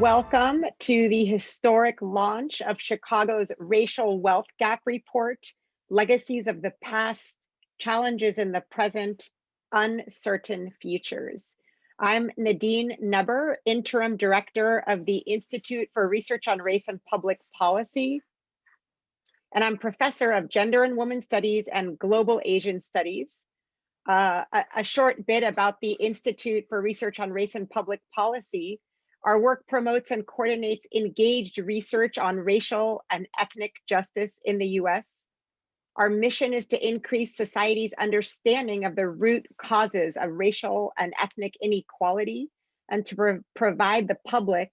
Welcome to the historic launch of Chicago's Racial Wealth Gap Report, Legacies of the Past, Challenges in the Present, Uncertain Futures. I'm Nadine Neber, Interim Director of the Institute for Research on Race and Public Policy, and I'm Professor of Gender and Women Studies and Global Asian Studies. A short bit about the Institute for Research on Race and Public Policy. Our work promotes and coordinates engaged research on racial and ethnic justice in the US. Our mission is to increase society's understanding of the root causes of racial and ethnic inequality and to provide the public,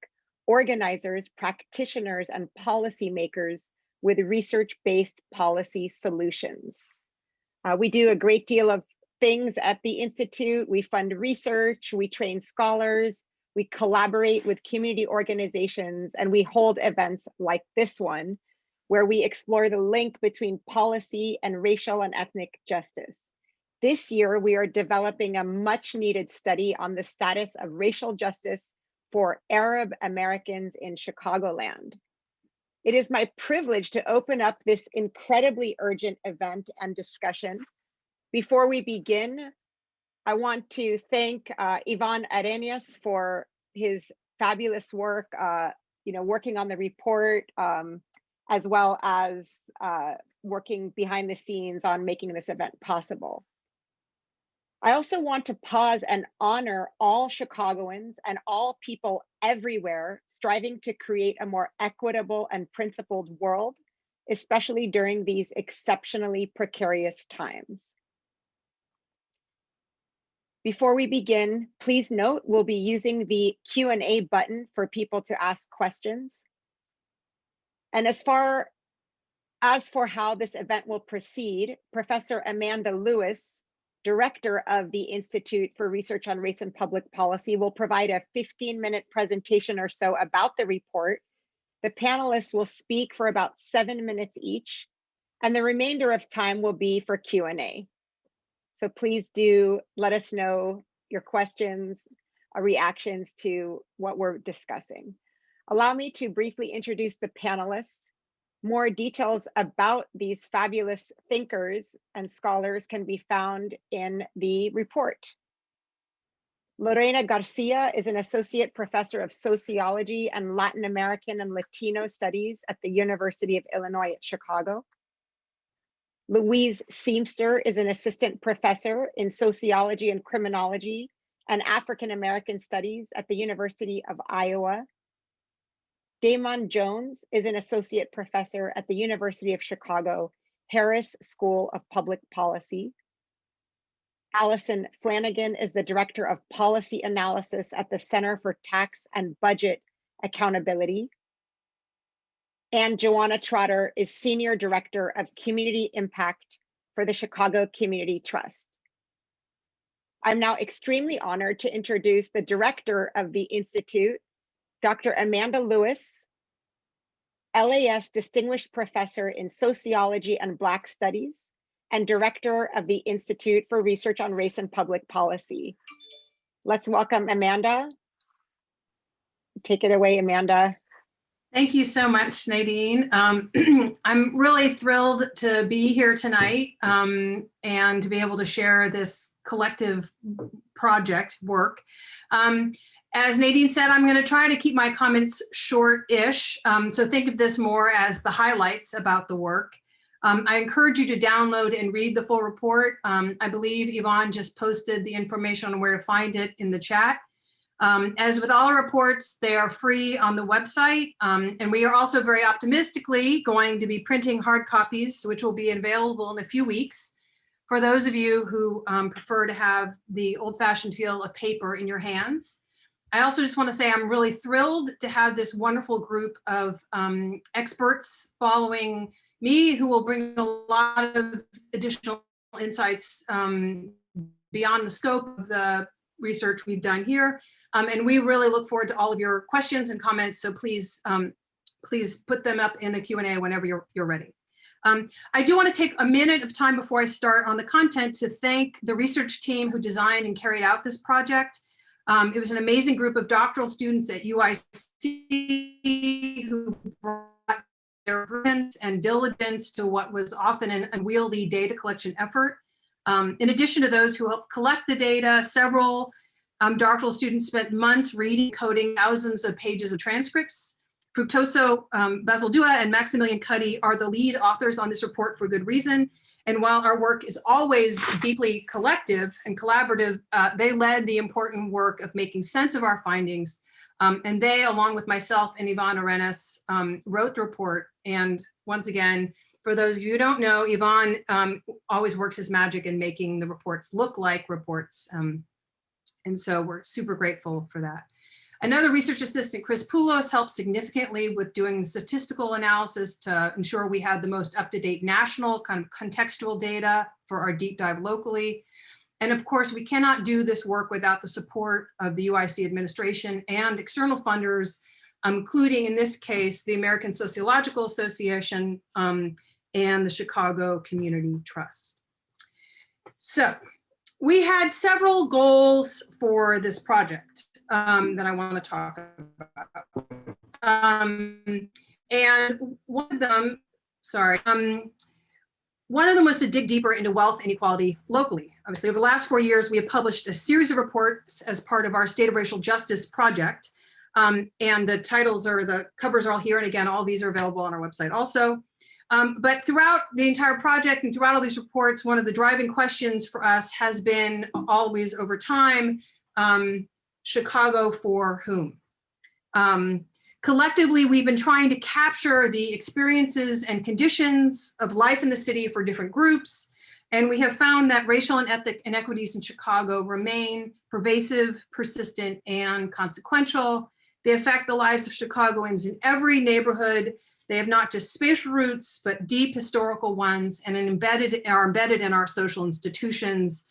organizers, practitioners, and policymakers with research-based policy solutions. We do a great deal of things at the Institute. We fund research, we train scholars, we collaborate with community organizations, and we hold events like this one, where we explore the link between policy and racial and ethnic justice. This year, we are developing a much needed study on the status of racial justice for Arab Americans in Chicagoland. It is my privilege to open up this incredibly urgent event and discussion. Before we begin, I want to thank Ivan Arenas for his fabulous work, working on the report, as well as working behind the scenes on making this event possible. I also want to pause and honor all Chicagoans and all people everywhere striving to create a more equitable and principled world, especially during these exceptionally precarious times. Before we begin, please note we'll be using the Q&A button for people to ask questions. And as for how this event will proceed, Professor Amanda Lewis, Director of the Institute for Research on Race and Public Policy, will provide a 15-minute presentation or so about the report. The panelists will speak for about 7 minutes each, and the remainder of time will be for Q&A. So please do let us know your questions, reactions to what we're discussing. Allow me to briefly introduce the panelists. More details about these fabulous thinkers and scholars can be found in the report. Lorena Garcia is an Associate Professor of Sociology and Latin American and Latino Studies at the University of Illinois at Chicago. Louise Seamster is an Assistant Professor in Sociology and Criminology and African American Studies at the University of Iowa. Damon Jones is an Associate Professor at the University of Chicago, Harris School of Public Policy. Allison Flanagan is the Director of Policy Analysis at the Center for Tax and Budget Accountability. And Joanna Trotter is Senior Director of Community Impact for the Chicago Community Trust. I'm now extremely honored to introduce the Director of the Institute, Dr. Amanda Lewis, LAS Distinguished Professor in Sociology and Black Studies, and Director of the Institute for Research on Race and Public Policy. Let's welcome Amanda. Take it away, Amanda. Thank you so much, Nadine. I'm really thrilled to be here tonight and to be able to share this collective project work. As Nadine said, I'm going to try to keep my comments short-ish, so think of this more as the highlights about the work. I encourage you to download and read the full report. I believe Yvonne just posted the information on where to find it in the chat. As with all reports, they are free on the website, and we are also very optimistically going to be printing hard copies, which will be available in a few weeks for those of you who prefer to have the old-fashioned feel of paper in your hands. I also just want to say I'm really thrilled to have this wonderful group of experts following me who will bring a lot of additional insights beyond the scope of the research we've done here. And we really look forward to all of your questions and comments. So please, please put them up in the Q&A whenever you're ready. I do want to take a minute of time before I start on the content to thank the research team who designed and carried out this project. It was an amazing group of doctoral students at UIC who brought their brilliance and diligence to what was often an unwieldy data collection effort. In addition to those who helped collect the data, several doctoral students spent months reading, coding thousands of pages of transcripts. Fructuoso Basildua and Maximilian Cuddy are the lead authors on this report for good reason. And while our work is always deeply collective and collaborative, they led the important work of making sense of our findings. And they, along with myself and Yvonne Arenas, wrote the report. And once again, for those of you who don't know, Yvonne always works his magic in making the reports look like reports. And so we're super grateful for that. Another research assistant, Chris Poulos, helped significantly with doing statistical analysis to ensure we had the most up-to-date national kind of contextual data for our deep dive locally. And of course, we cannot do this work without the support of the UIC administration and external funders, including in this case, the American Sociological Association and the Chicago Community Trust. So we had several goals for this project that I want to talk about. And one of them was to dig deeper into wealth inequality locally. Obviously, over the last 4 years, we have published a series of reports as part of our State of Racial Justice project. And the titles or the covers are all here. And again, all these are available on our website also. But throughout the entire project and throughout all these reports, one of the driving questions for us has been always over time, Chicago for whom? Collectively, we've been trying to capture the experiences and conditions of life in the city for different groups. And we have found that racial and ethnic inequities in Chicago remain pervasive, persistent, and consequential. They affect the lives of Chicagoans in every neighborhood. They have not just spatial roots, but deep historical ones, and are embedded in our social institutions.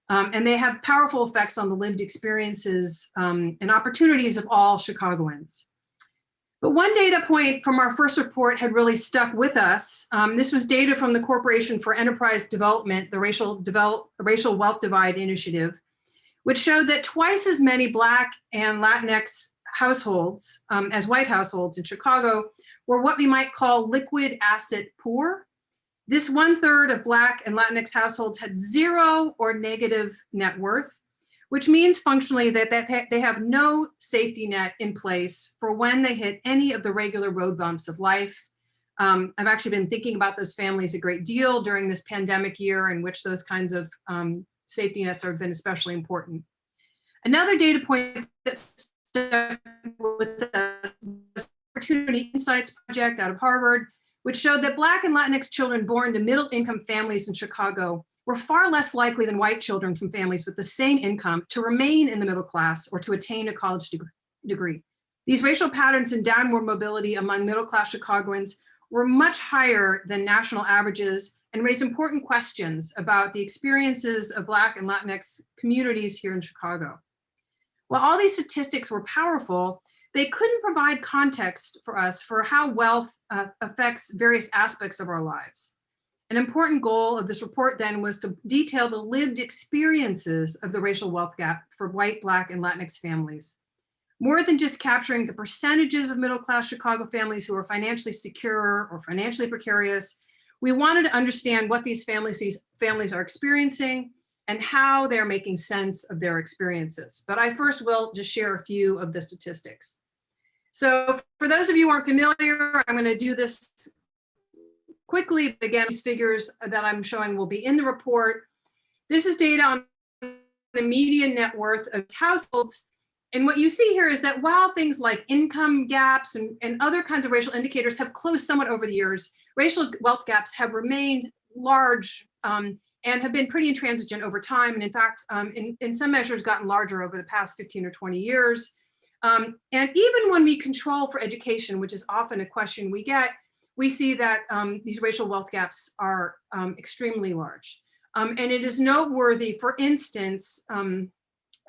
And they have powerful effects on the lived experiences and opportunities of all Chicagoans. But one data point from our first report had really stuck with us. This was data from the Corporation for Enterprise Development, the Racial Wealth Divide Initiative, which showed that twice as many Black and Latinx households as white households in Chicago were what we might call liquid asset poor. This 1/3 of Black and Latinx households had zero or negative net worth, which means functionally that they have no safety net in place for when they hit any of the regular road bumps of life. I've actually been thinking about those families a great deal during this pandemic year in which those kinds of safety nets have been especially important. Another data point that stuck with us was Opportunity Insights Project out of Harvard, which showed that Black and Latinx children born to middle-income families in Chicago were far less likely than white children from families with the same income to remain in the middle class or to attain a college degree. These racial patterns in downward mobility among middle-class Chicagoans were much higher than national averages and raised important questions about the experiences of Black and Latinx communities here in Chicago. While all these statistics were powerful, they couldn't provide context for us for how wealth affects various aspects of our lives. An important goal of this report then was to detail the lived experiences of the racial wealth gap for white, Black, and Latinx families. More than just capturing the percentages of middle-class Chicago families who are financially secure or financially precarious, we wanted to understand what these families are experiencing and how they're making sense of their experiences. But I first will just share a few of the statistics. So for those of you who aren't familiar, I'm going to do this quickly. Again, these figures that I'm showing will be in the report. This is data on the median net worth of households. And what you see here is that while things like income gaps and other kinds of racial indicators have closed somewhat over the years, racial wealth gaps have remained large and have been pretty intransigent over time. And in fact, in some measures gotten larger over the past 15 or 20 years. And even when we control for education, which is often a question we get, we see that these racial wealth gaps are extremely large. And it is noteworthy, for instance,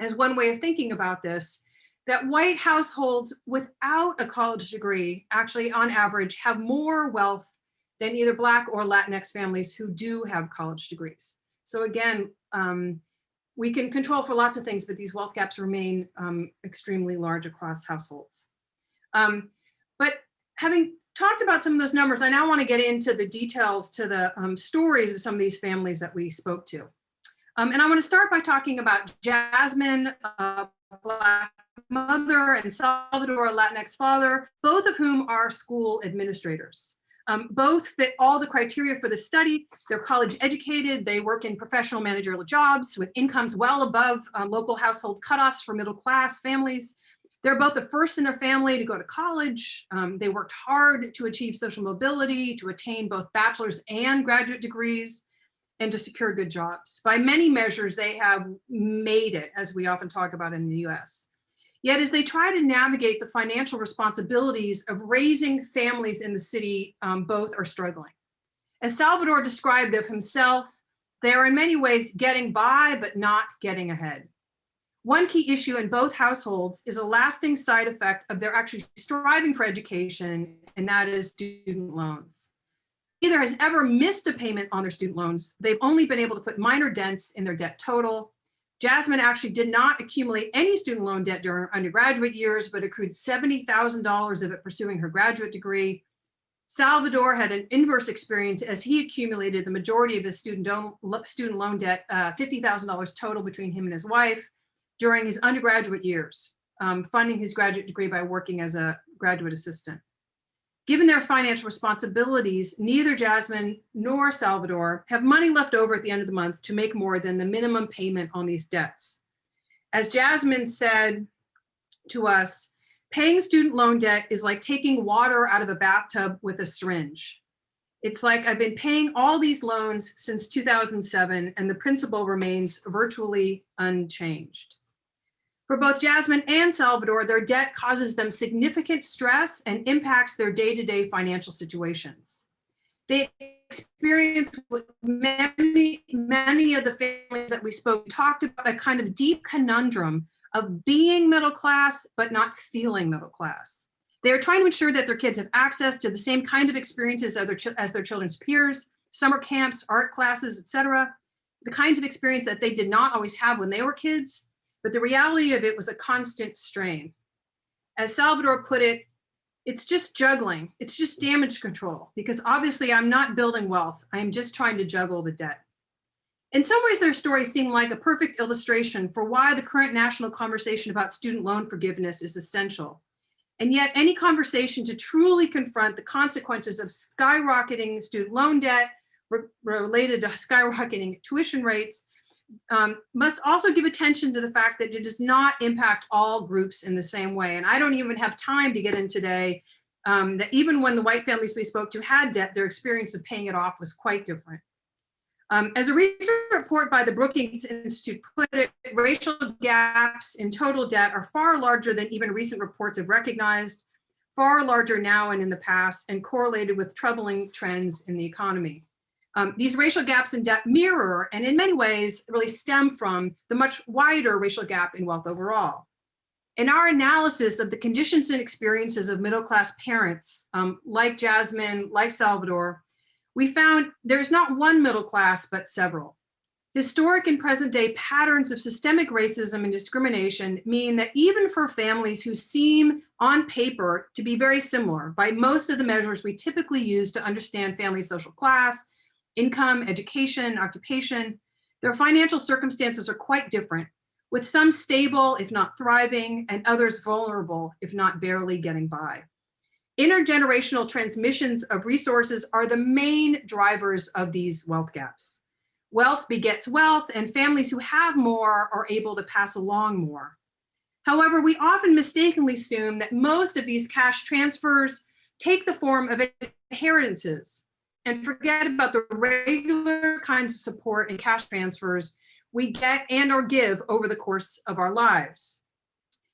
as one way of thinking about this, that white households without a college degree actually on average have more wealth than either Black or Latinx families who do have college degrees. So again, we can control for lots of things, but these wealth gaps remain extremely large across households. But having talked about some of those numbers, I now want to get into the details to the stories of some of these families that we spoke to. And I want to start by talking about Jasmine, a Black mother, and Salvador, a Latinx father, both of whom are school administrators. Both fit all the criteria for the study. They're college educated. They work in professional managerial jobs with incomes well above local household cutoffs for middle class families. They're both the first in their family to go to college. They worked hard to achieve social mobility, to attain both bachelor's and graduate degrees, and to secure good jobs. By many measures, they have made it, as we often talk about in the US. Yet as they try to navigate the financial responsibilities of raising families in the city, both are struggling. As Salvador described of himself, they are in many ways getting by, but not getting ahead. One key issue in both households is a lasting side effect of their actually striving for education, and that is student loans. Neither has ever missed a payment on their student loans. They've only been able to put minor dents in their debt total. Jasmine actually did not accumulate any student loan debt during her undergraduate years, but accrued $70,000 of it pursuing her graduate degree. Salvador had an inverse experience as he accumulated the majority of his student loan debt, $50,000 total between him and his wife during his undergraduate years, funding his graduate degree by working as a graduate assistant. Given their financial responsibilities, neither Jasmine nor Salvador have money left over at the end of the month to make more than the minimum payment on these debts. As Jasmine said to us, paying student loan debt is like taking water out of a bathtub with a syringe. It's like I've been paying all these loans since 2007 and the principal remains virtually unchanged. For both Jasmine and Salvador, their debt causes them significant stress and impacts their day-to-day financial situations. They experience what many of the families that we spoke talked about, a kind of deep conundrum of being middle class, but not feeling middle class. They are trying to ensure that their kids have access to the same kinds of experiences as their children's peers, summer camps, art classes, etc., the kinds of experience that they did not always have when they were kids. But the reality of it was a constant strain. As Salvador put it, it's just juggling. It's just damage control, because obviously I'm not building wealth. I am just trying to juggle the debt. In some ways, their stories seem like a perfect illustration for why the current national conversation about student loan forgiveness is essential. And yet any conversation to truly confront the consequences of skyrocketing student loan debt related to skyrocketing tuition rates must also give attention to the fact that it does not impact all groups in the same way. And I don't even have time to get in today that even when the white families we spoke to had debt, their experience of paying it off was quite different. As a recent report by the Brookings Institute put it, racial gaps in total debt are far larger than even recent reports have recognized, far larger now and in the past, and correlated with troubling trends in the economy. These racial gaps in debt mirror, and in many ways, really stem from the much wider racial gap in wealth overall. In our analysis of the conditions and experiences of middle-class parents, like Jasmine, like Salvador, we found there's not one middle class, but several. Historic and present-day patterns of systemic racism and discrimination mean that even for families who seem on paper to be very similar by most of the measures we typically use to understand family social class, income, education, occupation, their financial circumstances are quite different, with some stable, if not thriving, and others vulnerable, if not barely getting by. Intergenerational transmissions of resources are the main drivers of these wealth gaps. Wealth begets wealth, and families who have more are able to pass along more. However, we often mistakenly assume that most of these cash transfers take the form of inheritances, and forget about the regular kinds of support and cash transfers we get and or give over the course of our lives.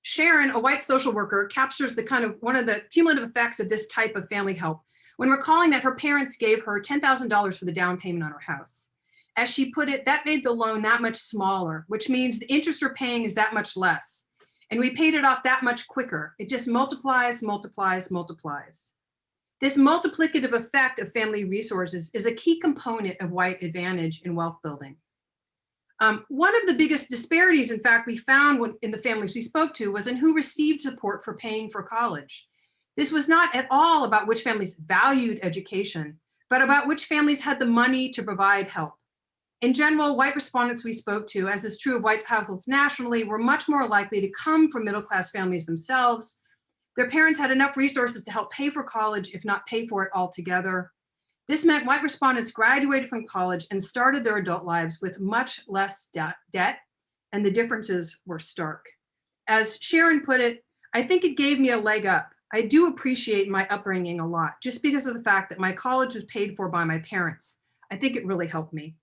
Sharon, a white social worker, captures the one of the cumulative effects of this type of family help when recalling that her parents gave her $10,000 for the down payment on her house. As she put it, that made the loan that much smaller, which means the interest we're paying is that much less. And we paid it off that much quicker. It just multiplies, multiplies, multiplies. This multiplicative effect of family resources is a key component of white advantage in wealth building. One of the biggest disparities, in fact, we found in the families we spoke to was in who received support for paying for college. This was not at all about which families valued education, but about which families had the money to provide help. In general, white respondents we spoke to, as is true of white households nationally, were much more likely to come from middle-class families themselves. Their parents had enough resources to help pay for college, if not pay for it altogether. This meant white respondents graduated from college and started their adult lives with much less debt, and the differences were stark. As Sharon put it, I think it gave me a leg up. I do appreciate my upbringing a lot, just because of the fact that my college was paid for by my parents. I think it really helped me.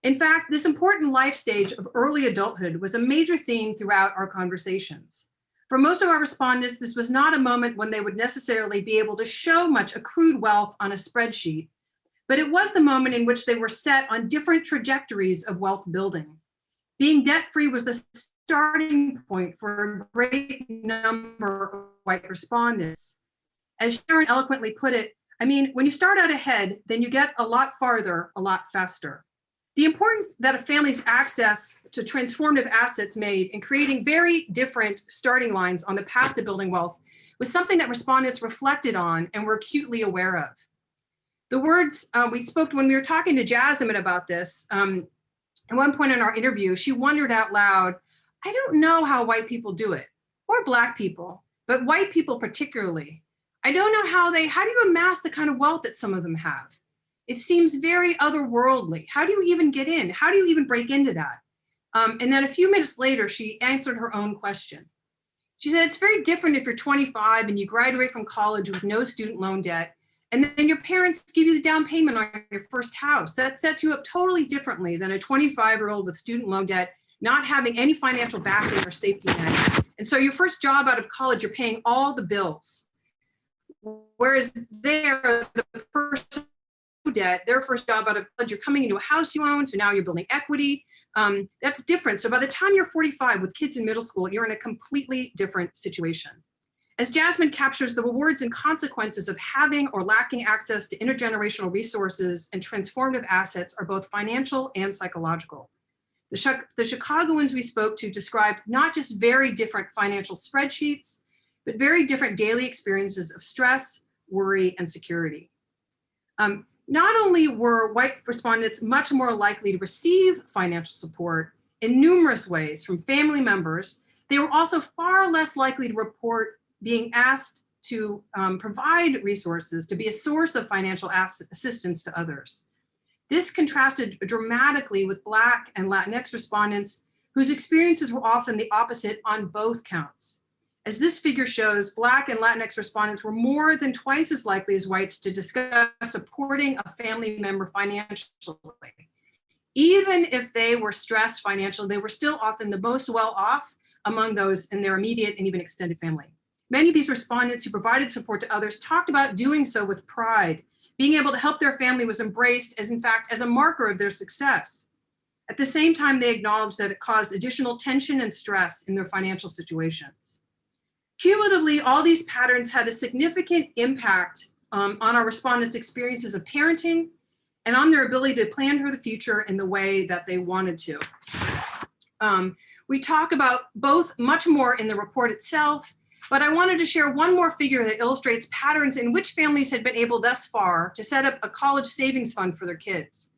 In fact, this important life stage of early adulthood was a major theme throughout our conversations. For most of our respondents, this was not a moment when they would necessarily be able to show much accrued wealth on a spreadsheet, but it was the moment in which they were set on different trajectories of wealth building. Being debt-free was the starting point for a great number of white respondents. As Sharon eloquently put it, I mean, when you start out ahead, then you get a lot farther, a lot faster. The importance that a family's access to transformative assets made in creating very different starting lines on the path to building wealth was something that respondents reflected on and were acutely aware of. The words we spoke when we were talking to Jasmine about this, at one point in our interview, she wondered out loud, I don't know how white people do it, or Black people, but white people particularly. I don't know how do you amass the kind of wealth that some of them have? It seems very otherworldly. How do you even get in? How do you even break into that? And then a few minutes later, she answered her own question. She said, it's very different if you're 25 and you graduate from college with no student loan debt, and then your parents give you the down payment on your first house. That sets you up totally differently than a 25-year-old with student loan debt, not having any financial backing or safety net. And so your first job out of college, you're paying all the bills. Whereas there, the person debt, their first job out of college, you're coming into a house you own, so now you're building equity. That's different. So by the time you're 45 with kids in middle school, you're in a completely different situation. As Jasmine captures, the rewards and consequences of having or lacking access to intergenerational resources and transformative assets are both financial and psychological. The Chicagoans we spoke to described not just very different financial spreadsheets, but very different daily experiences of stress, worry, and security. Not only were white respondents much more likely to receive financial support in numerous ways from family members, they were also far less likely to report being asked to provide resources to be a source of financial assistance to others. This contrasted dramatically with Black and Latinx respondents whose experiences were often the opposite on both counts. As this figure shows, Black and Latinx respondents were more than twice as likely as whites to discuss supporting a family member financially. Even if they were stressed financially, they were still often the most well-off among those in their immediate and even extended family. Many of these respondents who provided support to others talked about doing so with pride. Being able to help their family was embraced as, in fact, as a marker of their success. At the same time, they acknowledged that it caused additional tension and stress in their financial situations. Cumulatively, all these patterns had a significant impact on our respondents' experiences of parenting and on their ability to plan for the future in the way that they wanted to. We talk about both much more in the report itself, but I wanted to share one more figure that illustrates patterns in which families had been able thus far to set up a college savings fund for their kids.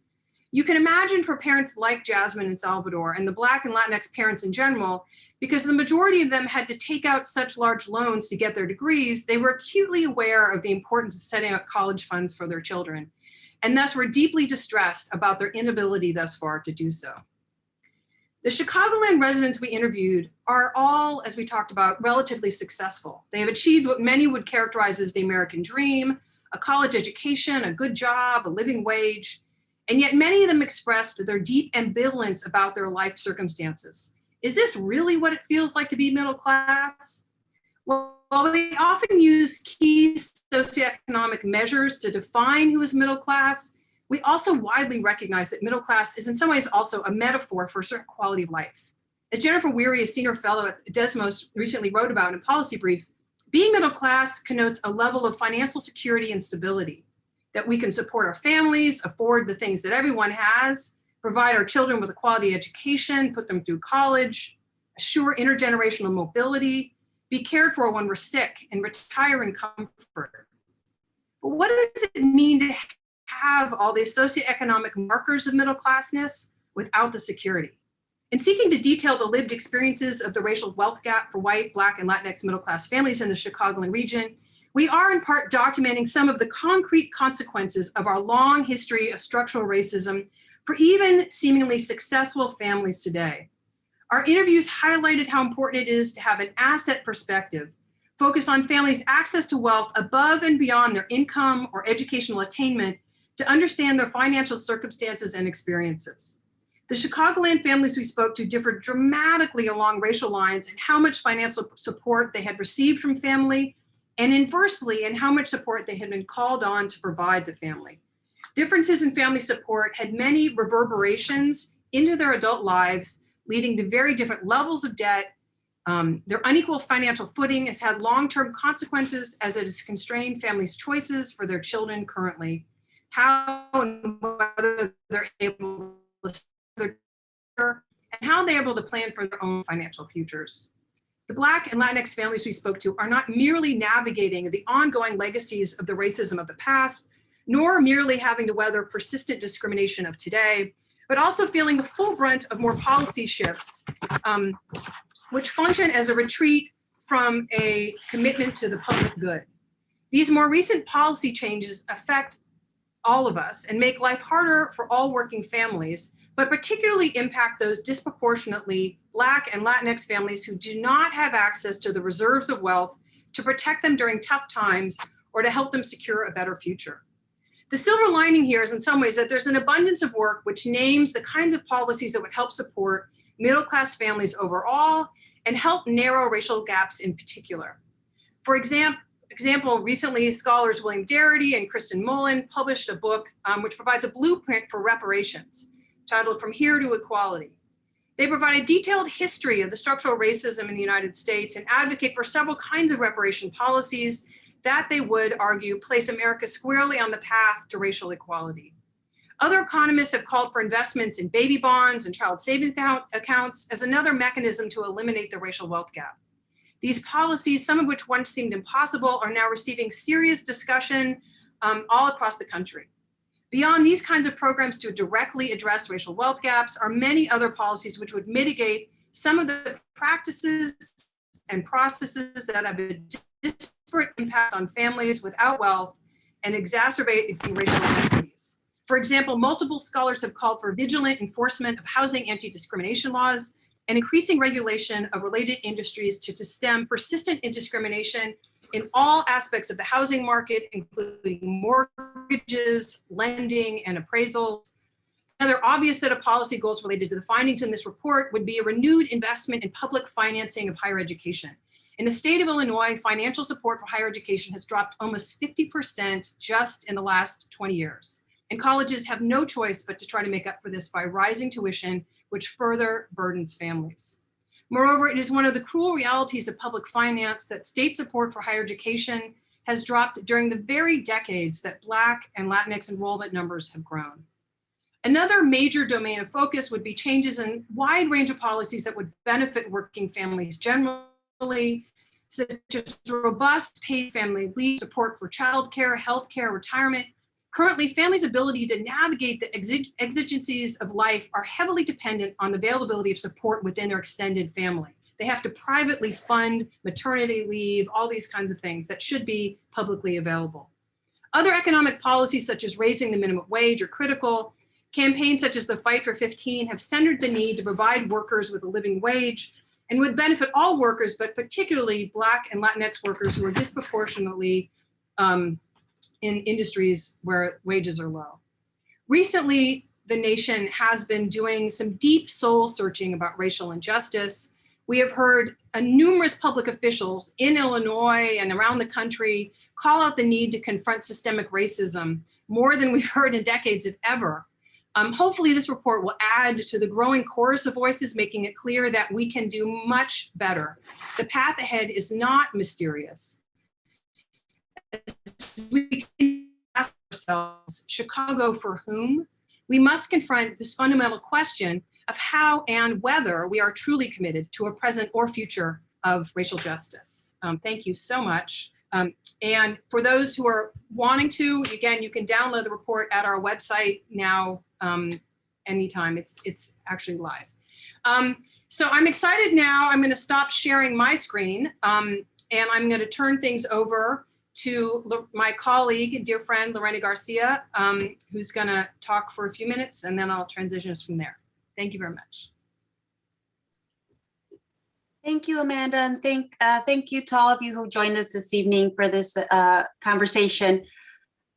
You can imagine for parents like Jasmine and Salvador and the Black and Latinx parents in general, because the majority of them had to take out such large loans to get their degrees, they were acutely aware of the importance of setting up college funds for their children, and thus were deeply distressed about their inability thus far to do so. The Chicagoland residents we interviewed are all, as we talked about, relatively successful. They have achieved what many would characterize as the American dream, a college education, a good job, a living wage, and yet many of them expressed their deep ambivalence about their life circumstances. Is this really what it feels like to be middle class? Well, they often use key socioeconomic measures to define who is middle class. We also widely recognize that middle class is in some ways also a metaphor for a certain quality of life. As Jennifer Weary, a senior fellow at Desmos, recently wrote about in a policy brief, being middle class connotes a level of financial security and stability, that we can support our families, afford the things that everyone has, provide our children with a quality education, put them through college, assure intergenerational mobility, be cared for when we're sick, and retire in comfort. But what does it mean to have all the socioeconomic markers of middle classness without the security? In seeking to detail the lived experiences of the racial wealth gap for white, Black, and Latinx middle class families in the Chicagoland region, we are in part documenting some of the concrete consequences of our long history of structural racism for even seemingly successful families today. Our interviews highlighted how important it is to have an asset perspective, focus on families' access to wealth above and beyond their income or educational attainment to understand their financial circumstances and experiences. The Chicagoland families we spoke to differed dramatically along racial lines in how much financial support they had received from family, and inversely in how much support they had been called on to provide to family. Differences in family support had many reverberations into their adult lives, leading to very different levels of debt. Their unequal financial footing has had long-term consequences as it has constrained families' choices for their children currently, how and whether they're able to and how they're able to plan for their own financial futures. The Black and Latinx families we spoke to are not merely navigating the ongoing legacies of the racism of the past, nor merely having to weather persistent discrimination of today, but also feeling the full brunt of more policy shifts, which function as a retreat from a commitment to the public good. These more recent policy changes affect all of us and make life harder for all working families, but particularly impact those disproportionately Black and Latinx families who do not have access to the reserves of wealth to protect them during tough times or to help them secure a better future. The silver lining here is in some ways that there's an abundance of work which names the kinds of policies that would help support middle-class families overall and help narrow racial gaps in particular. For example, recently scholars William Darity and Kristen Mullen published a book which provides a blueprint for reparations, titled From Here to Equality. They provide a detailed history of the structural racism in the United States and advocate for several kinds of reparation policies that they would argue place America squarely on the path to racial equality. Other economists have called for investments in baby bonds and child savings accounts as another mechanism to eliminate the racial wealth gap. These policies, some of which once seemed impossible, are now receiving serious discussion all across the country. Beyond these kinds of programs to directly address racial wealth gaps are many other policies which would mitigate some of the practices and processes that have a disparate impact on families without wealth and exacerbate existing racial inequities. For example, multiple scholars have called for vigilant enforcement of housing anti-discrimination laws and increasing regulation of related industries to stem persistent indiscrimination in all aspects of the housing market, including mortgages, lending, and appraisals. Another obvious set of policy goals related to the findings in this report would be a renewed investment in public financing of higher education. In the state of Illinois, financial support for higher education has dropped almost 50% just in the last 20 years. And colleges have no choice but to try to make up for this by rising tuition, which further burdens families. Moreover, it is one of the cruel realities of public finance that state support for higher education has dropped during the very decades that Black and Latinx enrollment numbers have grown. Another major domain of focus would be changes in a wide range of policies that would benefit working families generally, such as robust paid family leave, support for childcare, healthcare, retirement. Currently, families' ability to navigate the exigencies of life are heavily dependent on the availability of support within their extended family. They have to privately fund maternity leave, all these kinds of things that should be publicly available. Other economic policies, such as raising the minimum wage, are critical. Campaigns such as the Fight for 15 have centered the need to provide workers with a living wage and would benefit all workers, but particularly Black and Latinx workers who are disproportionately in industries where wages are low. Recently, the nation has been doing some deep soul searching about racial injustice. We have heard numerous public officials in Illinois and around the country call out the need to confront systemic racism more than we've heard in decades, if ever. Hopefully this report will add to the growing chorus of voices, making it clear that we can do much better. The path ahead is not mysterious. We can ask ourselves, Chicago for whom? we must confront this fundamental question of how and whether we are truly committed to a present or future of racial justice. Thank you so much. And for those who are wanting to, again, you can download the report at our website now anytime. It's actually live. So I'm excited now. I'm going to stop sharing my screen and I'm going to turn things over to my colleague and dear friend, Lorena Garcia, who's going to talk for a few minutes, and then I'll transition us from there. Thank you very much. Thank you, Amanda, and thank you to all of you who joined us this evening for this conversation.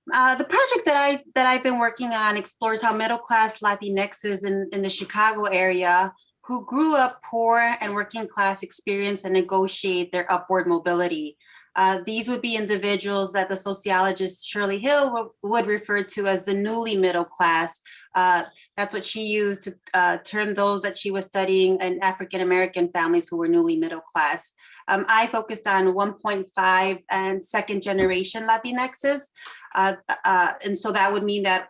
The project that I've been working on explores how middle-class Latinxes in the Chicago area who grew up poor and working class experience and negotiate their upward mobility. These would be individuals that the sociologist Shirley Hill would refer to as the newly middle class. That's what she used to term those that she was studying in African-American families who were newly middle class. I focused on 1.5 and second generation Latinxes. And so that would mean that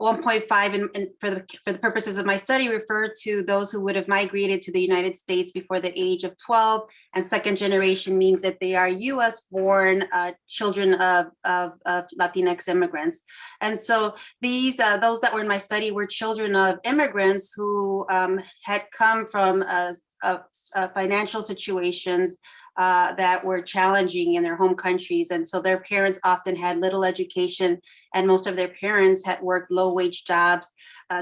1.5 and for the purposes of my study refer to those who would have migrated to the United States before the age of 12, and second generation means that they are US born children of Latinx immigrants. And so these those that were in my study were children of immigrants who had come from financial situations that were challenging in their home countries. And so their parents often had little education, and most of their parents had worked low-wage jobs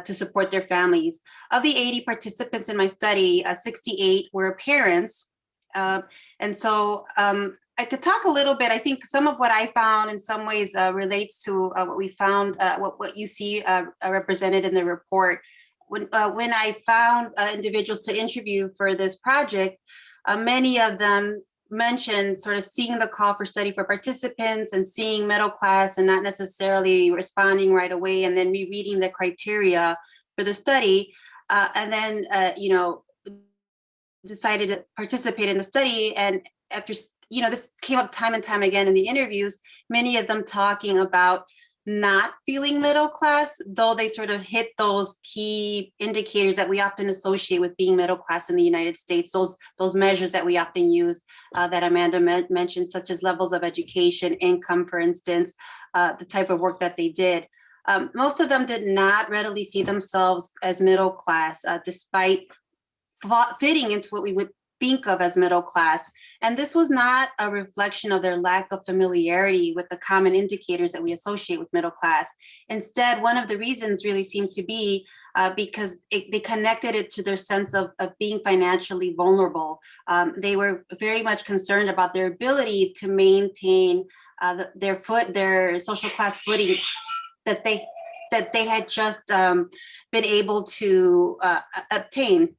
to support their families. Of the 80 participants in my study, 68 were parents. And so I could talk a little bit. I think some of what I found in some ways relates to what we found, what you see represented in the report. When I found individuals to interview for this project, many of them mentioned sort of seeing the call for study for participants and seeing middle class and not necessarily responding right away, and then rereading the criteria for the study, and then decided to participate in the study. And after, this came up time and time again in the interviews, many of them talking about not feeling middle class, though they sort of hit those key indicators that we often associate with being middle class in the United States, those measures that we often use that Amanda mentioned, such as levels of education, income, for instance, the type of work that they did. Most of them did not readily see themselves as middle class, despite fitting into what we would think of as middle class. And this was not a reflection of their lack of familiarity with the common indicators that we associate with middle class. Instead, one of the reasons really seemed to be because they connected it to their sense of being financially vulnerable. They were very much concerned about their ability to maintain their social class footing that they had just been able to obtain.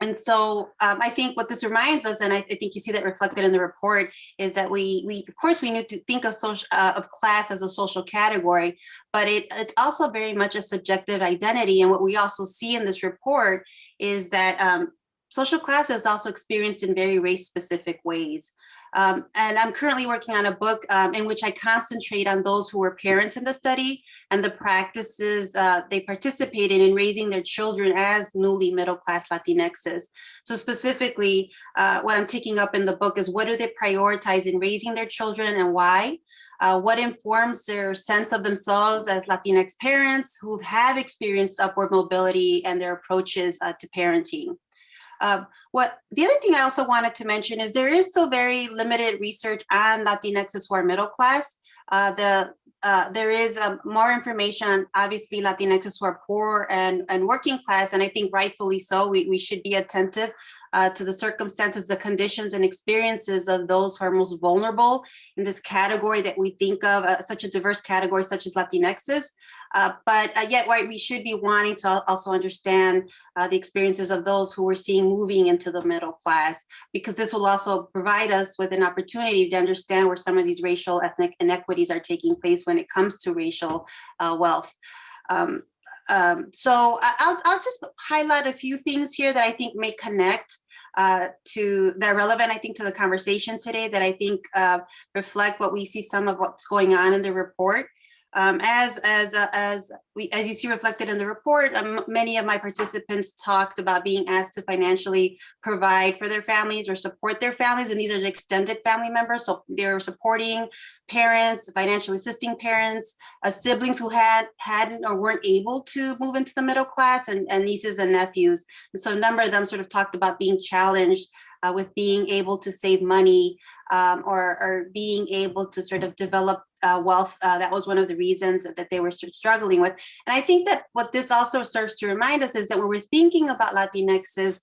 And so I think what this reminds us, and I think you see that reflected in the report, is that we of course we need to think of class as a social category, but it's also very much a subjective identity. And what we also see in this report is that social class is also experienced in very race-specific ways. And I'm currently working on a book in which I concentrate on those who were parents in the study and the practices they participated in raising their children as newly middle-class Latinxes. So specifically, what I'm taking up in the book is what do they prioritize in raising their children and why? What informs their sense of themselves as Latinx parents who have experienced upward mobility and their approaches to parenting. The other thing I also wanted to mention is there is still very limited research on Latinxes who are middle class. There is more information on obviously Latinxes who are poor and working class, and I think rightfully so. We should be attentive to the circumstances, the conditions and experiences of those who are most vulnerable in this category that we think of, such a diverse category such as Latinxes. But yet we should be wanting to also understand the experiences of those who we're seeing moving into the middle class, because this will also provide us with an opportunity to understand where some of these racial ethnic inequities are taking place when it comes to racial wealth. So I'll just highlight a few things here that I think may connect that are relevant, I think, to the conversation today, that I think reflect what we see some of what's going on in the report. As you see reflected in the report, many of my participants talked about being asked to financially provide for their families or support their families, and these are the extended family members. So they're supporting parents, financially assisting parents, siblings who hadn't or weren't able to move into the middle class, and nieces and nephews. And so a number of them sort of talked about being challenged with being able to save money or being able to sort of develop wealth. That was one of the reasons that they were sort of struggling with. And I think that what this also serves to remind us is that when we're thinking about Latinxes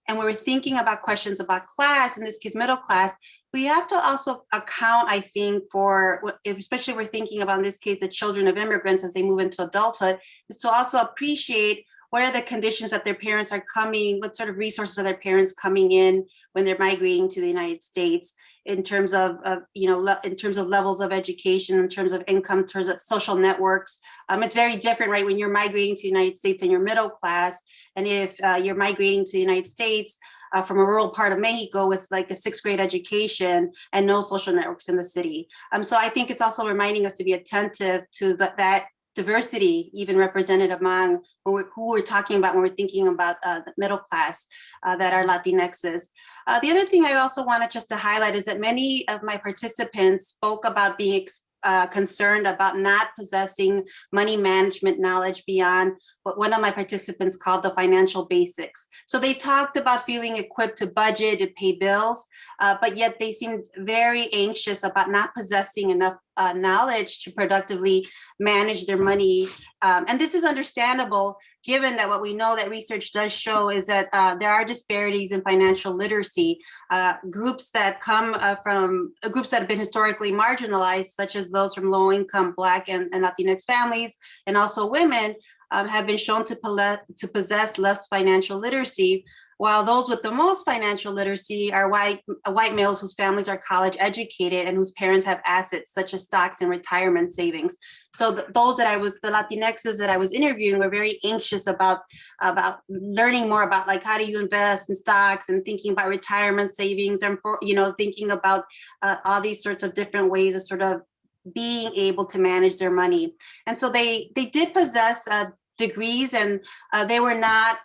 and when we're thinking about questions about class, in this case, middle class, we have to also account, I think, for, especially we're thinking about in this case, the children of immigrants as they move into adulthood, is to also appreciate what are the conditions that their parents are coming, what sort of resources are their parents coming in when they're migrating to the United States, in terms of in terms of levels of education, in terms of income, in terms of social networks. It's very different, right, when you're migrating to the United States and you're middle class, and if you're migrating to the United States from a rural part of Mexico with like a 6th grade education and no social networks in the city. So I think it's also reminding us to be attentive to that diversity even represented among who we're talking about when we're thinking about the middle class that are Latinxes. The other thing I also wanted just to highlight is that many of my participants spoke about being concerned about not possessing money management knowledge beyond what one of my participants called the financial basics. So they talked about feeling equipped to budget and pay bills, but yet they seemed very anxious about not possessing enough knowledge to productively manage their money. And this is understandable, given that what we know that research does show is that there are disparities in financial literacy. Groups that come from groups that have been historically marginalized, such as those from low-income Black and Latinx families, and also women, have been shown to possess less financial literacy, while those with the most financial literacy are white males whose families are college educated and whose parents have assets such as stocks and retirement savings. So the Latinxes that I was interviewing were very anxious about learning more about, like, how do you invest in stocks and thinking about retirement savings, and thinking about all these sorts of different ways of sort of being able to manage their money. And so they did possess degrees, and they were not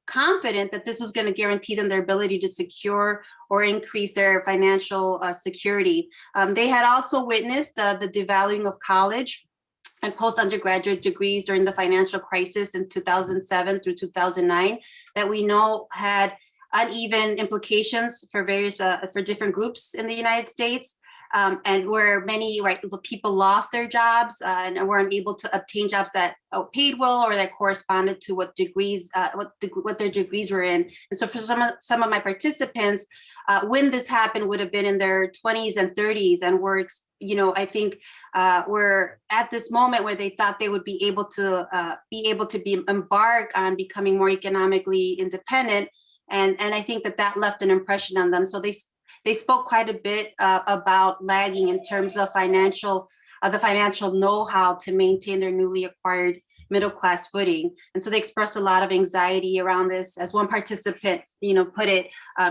confident that this was going to guarantee them their ability to secure or increase their financial security. They had also witnessed the devaluing of college and post-undergraduate degrees during the financial crisis in 2007 through 2009 that we know had uneven implications for for different groups in the United States. And where many people lost their jobs and weren't able to obtain jobs that paid well or that corresponded to what degrees, what their degrees were in. And so for some of my participants, when this happened would have been in their 20s and 30s, and were, I think were at this moment where they thought they would be able to be embark on becoming more economically independent. And I think that left an impression on them. So they spoke quite a bit about lagging in terms of the financial know-how to maintain their newly acquired middle-class footing. And so they expressed a lot of anxiety around this. As one participant, put it,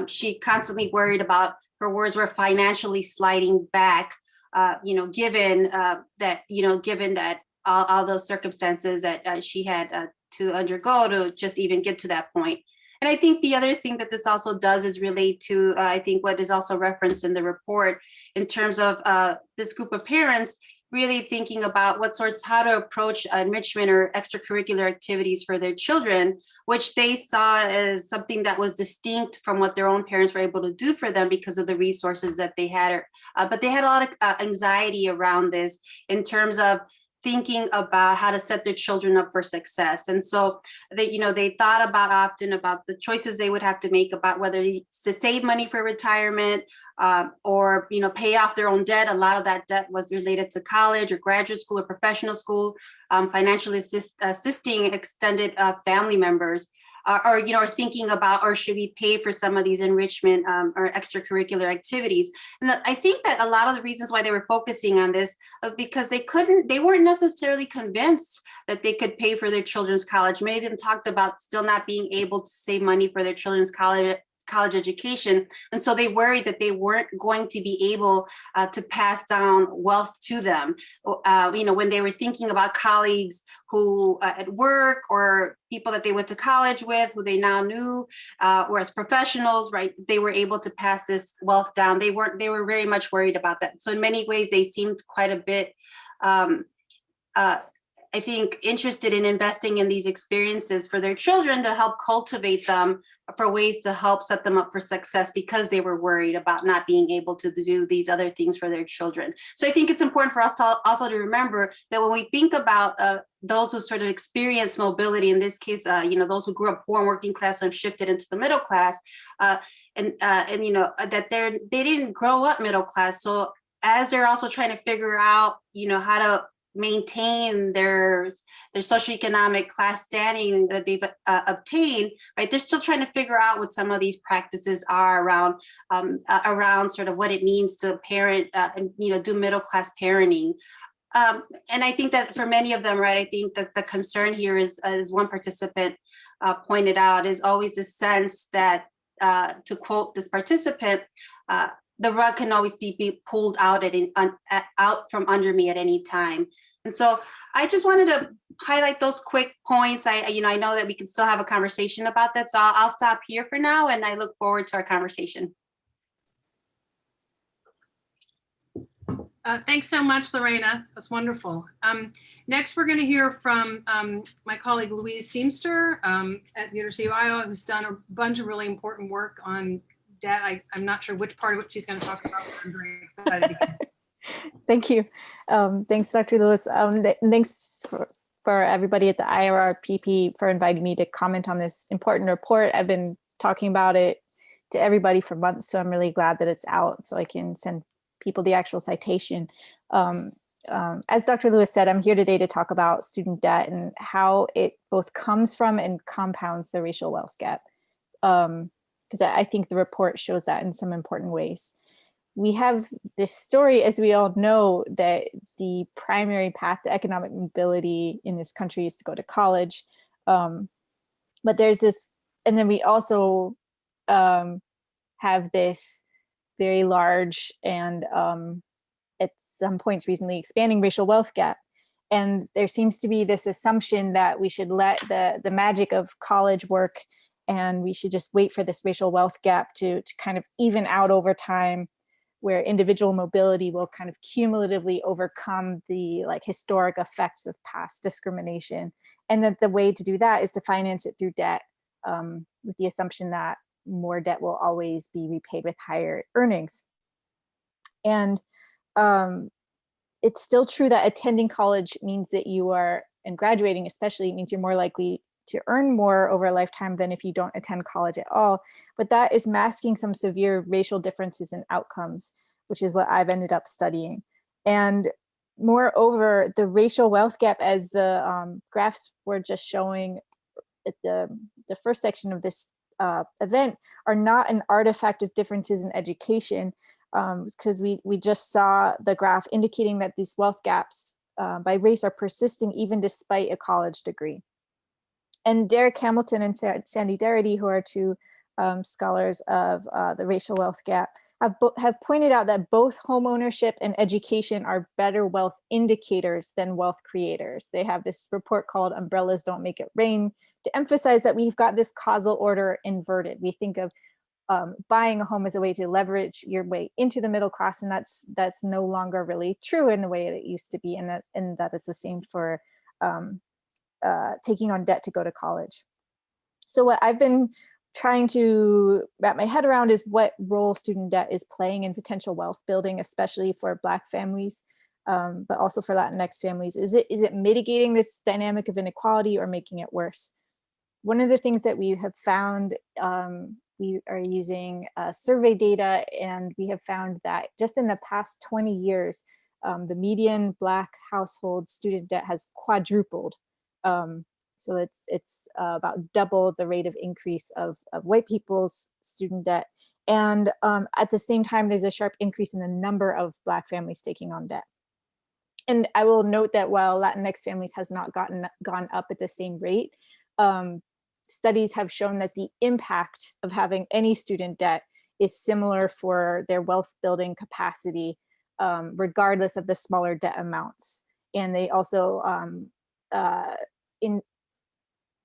she constantly worried about, her words were, financially sliding back, given that all those circumstances that she had to undergo to just even get to that point. And I think the other thing that this also does is relate to, I think, what is also referenced in the report in terms of this group of parents really thinking about how to approach enrichment or extracurricular activities for their children, which they saw as something that was distinct from what their own parents were able to do for them because of the resources that they had. But they had a lot of anxiety around this in terms of thinking about how to set their children up for success. And so they thought often about the choices they would have to make about whether to save money for retirement or pay off their own debt. A lot of that debt was related to college or graduate school or professional school, financially assisting extended family members. Or thinking about, or should we pay for some of these enrichment or extracurricular activities? And I think that a lot of the reasons why they were focusing on this because they weren't necessarily convinced that they could pay for their children's college. Many of them talked about still not being able to save money for their children's college college education. And so they worried that they weren't going to be able to pass down wealth to them. When they were thinking about colleagues who at work or people that they went to college with, who they now knew, or as professionals, right, they were able to pass this wealth down. They were very much worried about that. So in many ways, they seemed quite a bit, I think, interested in investing in these experiences for their children to help cultivate them for ways to help set them up for success, because they were worried about not being able to do these other things for their children. So I think it's important for us to also to remember that when we think about those who sort of experience mobility, in this case, those who grew up poor and working class and have shifted into the middle class, that they didn't grow up middle class. So as they're also trying to figure out, how to maintain their socioeconomic class standing that they've obtained, right? They're still trying to figure out what some of these practices are around sort of what it means to parent and do middle class parenting. And I think that for many of them, right, I think that the concern here is, as one participant pointed out, is always a sense that, to quote this participant, the rug can always be pulled out out from under me at any time. And so I just wanted to highlight those quick points. I know that we can still have a conversation about that. So I'll stop here for now, and I look forward to our conversation. Thanks so much, Lorena. That's wonderful. Next, we're going to hear from my colleague, Louise Seamster at the University of Iowa, who's done a bunch of really important work on debt. I'm not sure which part of what she's going to talk about, but I'm very excited. Thank you. Thanks, Dr. Lewis. Thanks for everybody at the IRRPP for inviting me to comment on this important report. I've been talking about it to everybody for months, so I'm really glad that it's out so I can send people the actual citation. As Dr. Lewis said, I'm here today to talk about student debt and how it both comes from and compounds the racial wealth gap. Because I think the report shows that in some important ways. We have this story, as we all know, that the primary path to economic mobility in this country is to go to college. But there's this, and then we also have this very large and at some points recently expanding racial wealth gap. And there seems to be this assumption that we should let the magic of college work, and we should just wait for this racial wealth gap to kind of even out over time, where individual mobility will kind of cumulatively overcome the historic effects of past discrimination. And that the way to do that is to finance it through debt, with the assumption that more debt will always be repaid with higher earnings. And it's still true that attending college means that you are, and graduating especially, means you're more likely to earn more over a lifetime than if you don't attend college at all. But that is masking some severe racial differences in outcomes, which is what I've ended up studying. And moreover, the racial wealth gap, as the graphs were just showing at the first section of this event, are not an artifact of differences in education, because we just saw the graph indicating that these wealth gaps by race are persisting even despite a college degree. And Derek Hamilton and Sandy Darity, who are two scholars of the racial wealth gap, have pointed out that both home ownership and education are better wealth indicators than wealth creators. They have this report called Umbrellas Don't Make It Rain to emphasize that we've got this causal order inverted. We think of buying a home as a way to leverage your way into the middle class, and that's no longer really true in the way that it used to be, and that is the same for taking on debt to go to college. So what I've been trying to wrap my head around is what role student debt is playing in potential wealth building, especially for Black families, but also for Latinx families. Is it mitigating this dynamic of inequality or making it worse? One of the things that we have found, we are using survey data, and we have found that just in the past 20 years, the median Black household student debt has quadrupled. So it's about double the rate of increase of white people's student debt. And at the same time, there's a sharp increase in the number of Black families taking on debt. And I will note that while Latinx families has not gone up at the same rate, studies have shown that the impact of having any student debt is similar for their wealth building capacity, regardless of the smaller debt amounts. And they also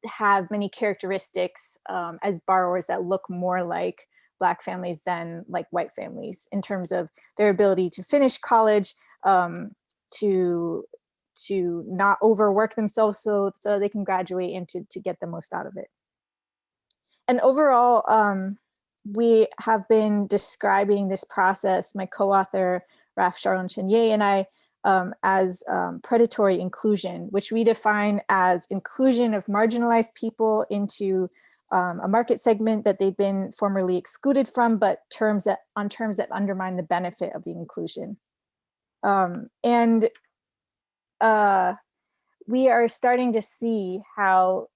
have many characteristics as borrowers that look more like Black families than like white families in terms of their ability to finish college, to not overwork themselves so they can graduate and to get the most out of it. And overall, we have been describing this process, my co-author, Raf Sharon Chenier, and I, as predatory inclusion, which we define as inclusion of marginalized people into a market segment that they've been formerly excluded from, but on terms that undermine the benefit of the inclusion. We are starting to see how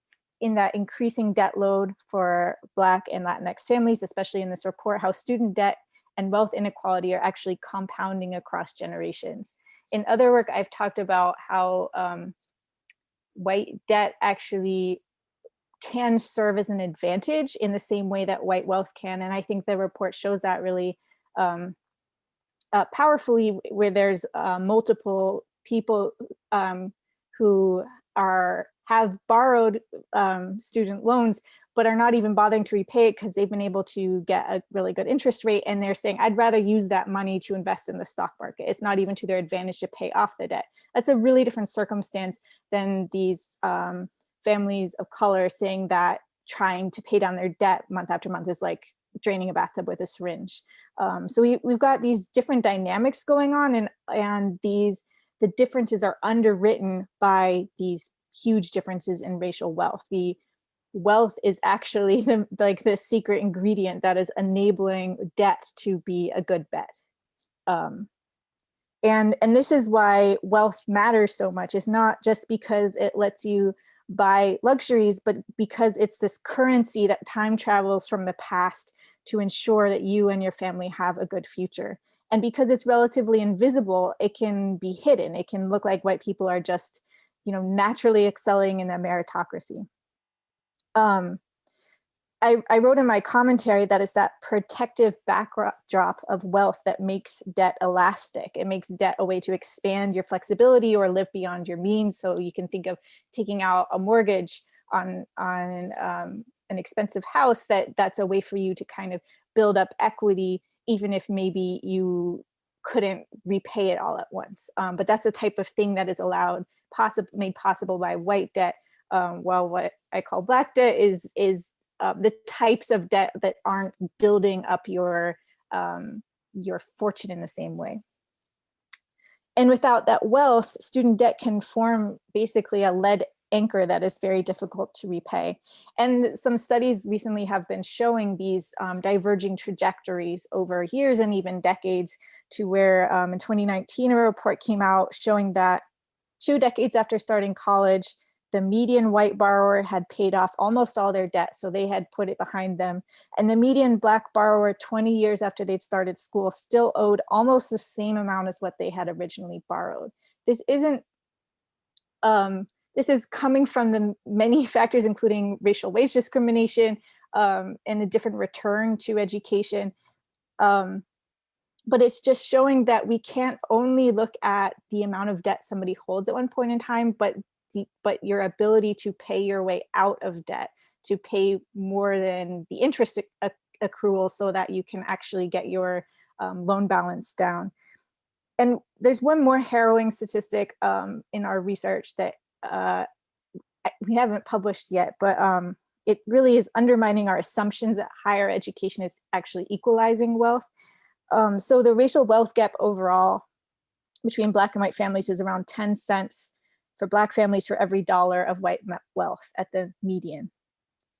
in that increasing debt load for Black and Latinx families, especially in this report, how student debt and wealth inequality are actually compounding across generations. In other work, I've talked about how white debt actually can serve as an advantage in the same way that white wealth can. And I think the report shows that really powerfully, where there's multiple people who have borrowed student loans, but are not even bothering to repay it because they've been able to get a really good interest rate. And they're saying, I'd rather use that money to invest in the stock market. It's not even to their advantage to pay off the debt. That's a really different circumstance than these families of color saying that trying to pay down their debt month after month is like draining a bathtub with a syringe. So we've got these different dynamics going on, and the differences are underwritten by these huge differences in racial wealth. The wealth is actually the secret ingredient that is enabling debt to be a good bet. And this is why wealth matters so much. It's not just because it lets you buy luxuries, but because it's this currency that time travels from the past to ensure that you and your family have a good future. And because it's relatively invisible, it can be hidden. It can look like white people are just, naturally excelling in a meritocracy. I wrote in my commentary that it's that protective backdrop of wealth that makes debt elastic. It makes debt a way to expand your flexibility or live beyond your means. So you can think of taking out a mortgage on an expensive house, that's a way for you to kind of build up equity, even if maybe you couldn't repay it all at once. But that's the type of thing that is made possible by white debt, while what I call Black debt is the types of debt that aren't building up your fortune in the same way. And without that wealth, student debt can form basically a lead anchor that is very difficult to repay. And some studies recently have been showing these diverging trajectories over years and even decades, to where in 2019, a report came out showing that 2 decades after starting college, the median white borrower had paid off almost all their debt, so they had put it behind them. And the median Black borrower 20 years after they'd started school still owed almost the same amount as what they had originally borrowed. This is coming from the many factors, including racial wage discrimination and the different return to education. But it's just showing that we can't only look at the amount of debt somebody holds at one point in time, but your ability to pay your way out of debt, to pay more than the interest accrual so that you can actually get your loan balance down. And there's one more harrowing statistic in our research that we haven't published yet, but it really is undermining our assumptions that higher education is actually equalizing wealth. So the racial wealth gap overall between Black and white families is around 10 cents for Black families for every $1 of white wealth at the median.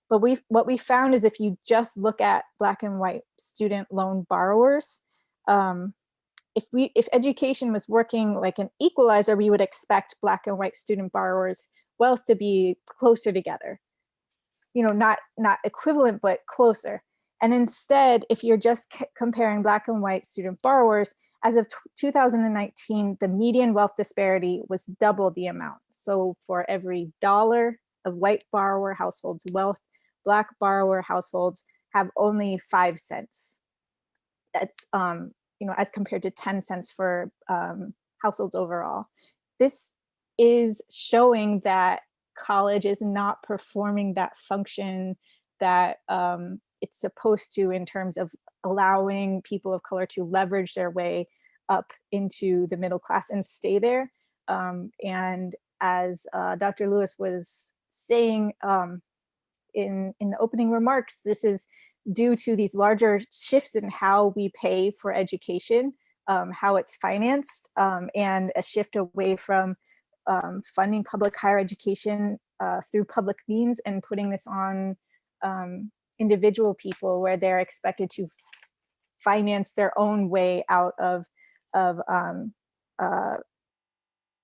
But what we found is if you just look at Black and white student loan borrowers, if education was working like an equalizer, we would expect Black and white student borrowers' wealth to be closer together, not equivalent, but closer. And instead, if you're just comparing Black and white student borrowers, as of 2019, the median wealth disparity was double the amount. So for every $1 of white borrower households' wealth, Black borrower households have only 5 cents. That's, as compared to 10 cents for households overall. This is showing that college is not performing that function that it's supposed to, in terms of allowing people of color to leverage their way up into the middle class and stay there. And as Dr. Lewis was saying in the opening remarks, this is due to these larger shifts in how we pay for education, how it's financed, and a shift away from funding public higher education through public means and putting this on individual people, where they're expected to finance their own way out of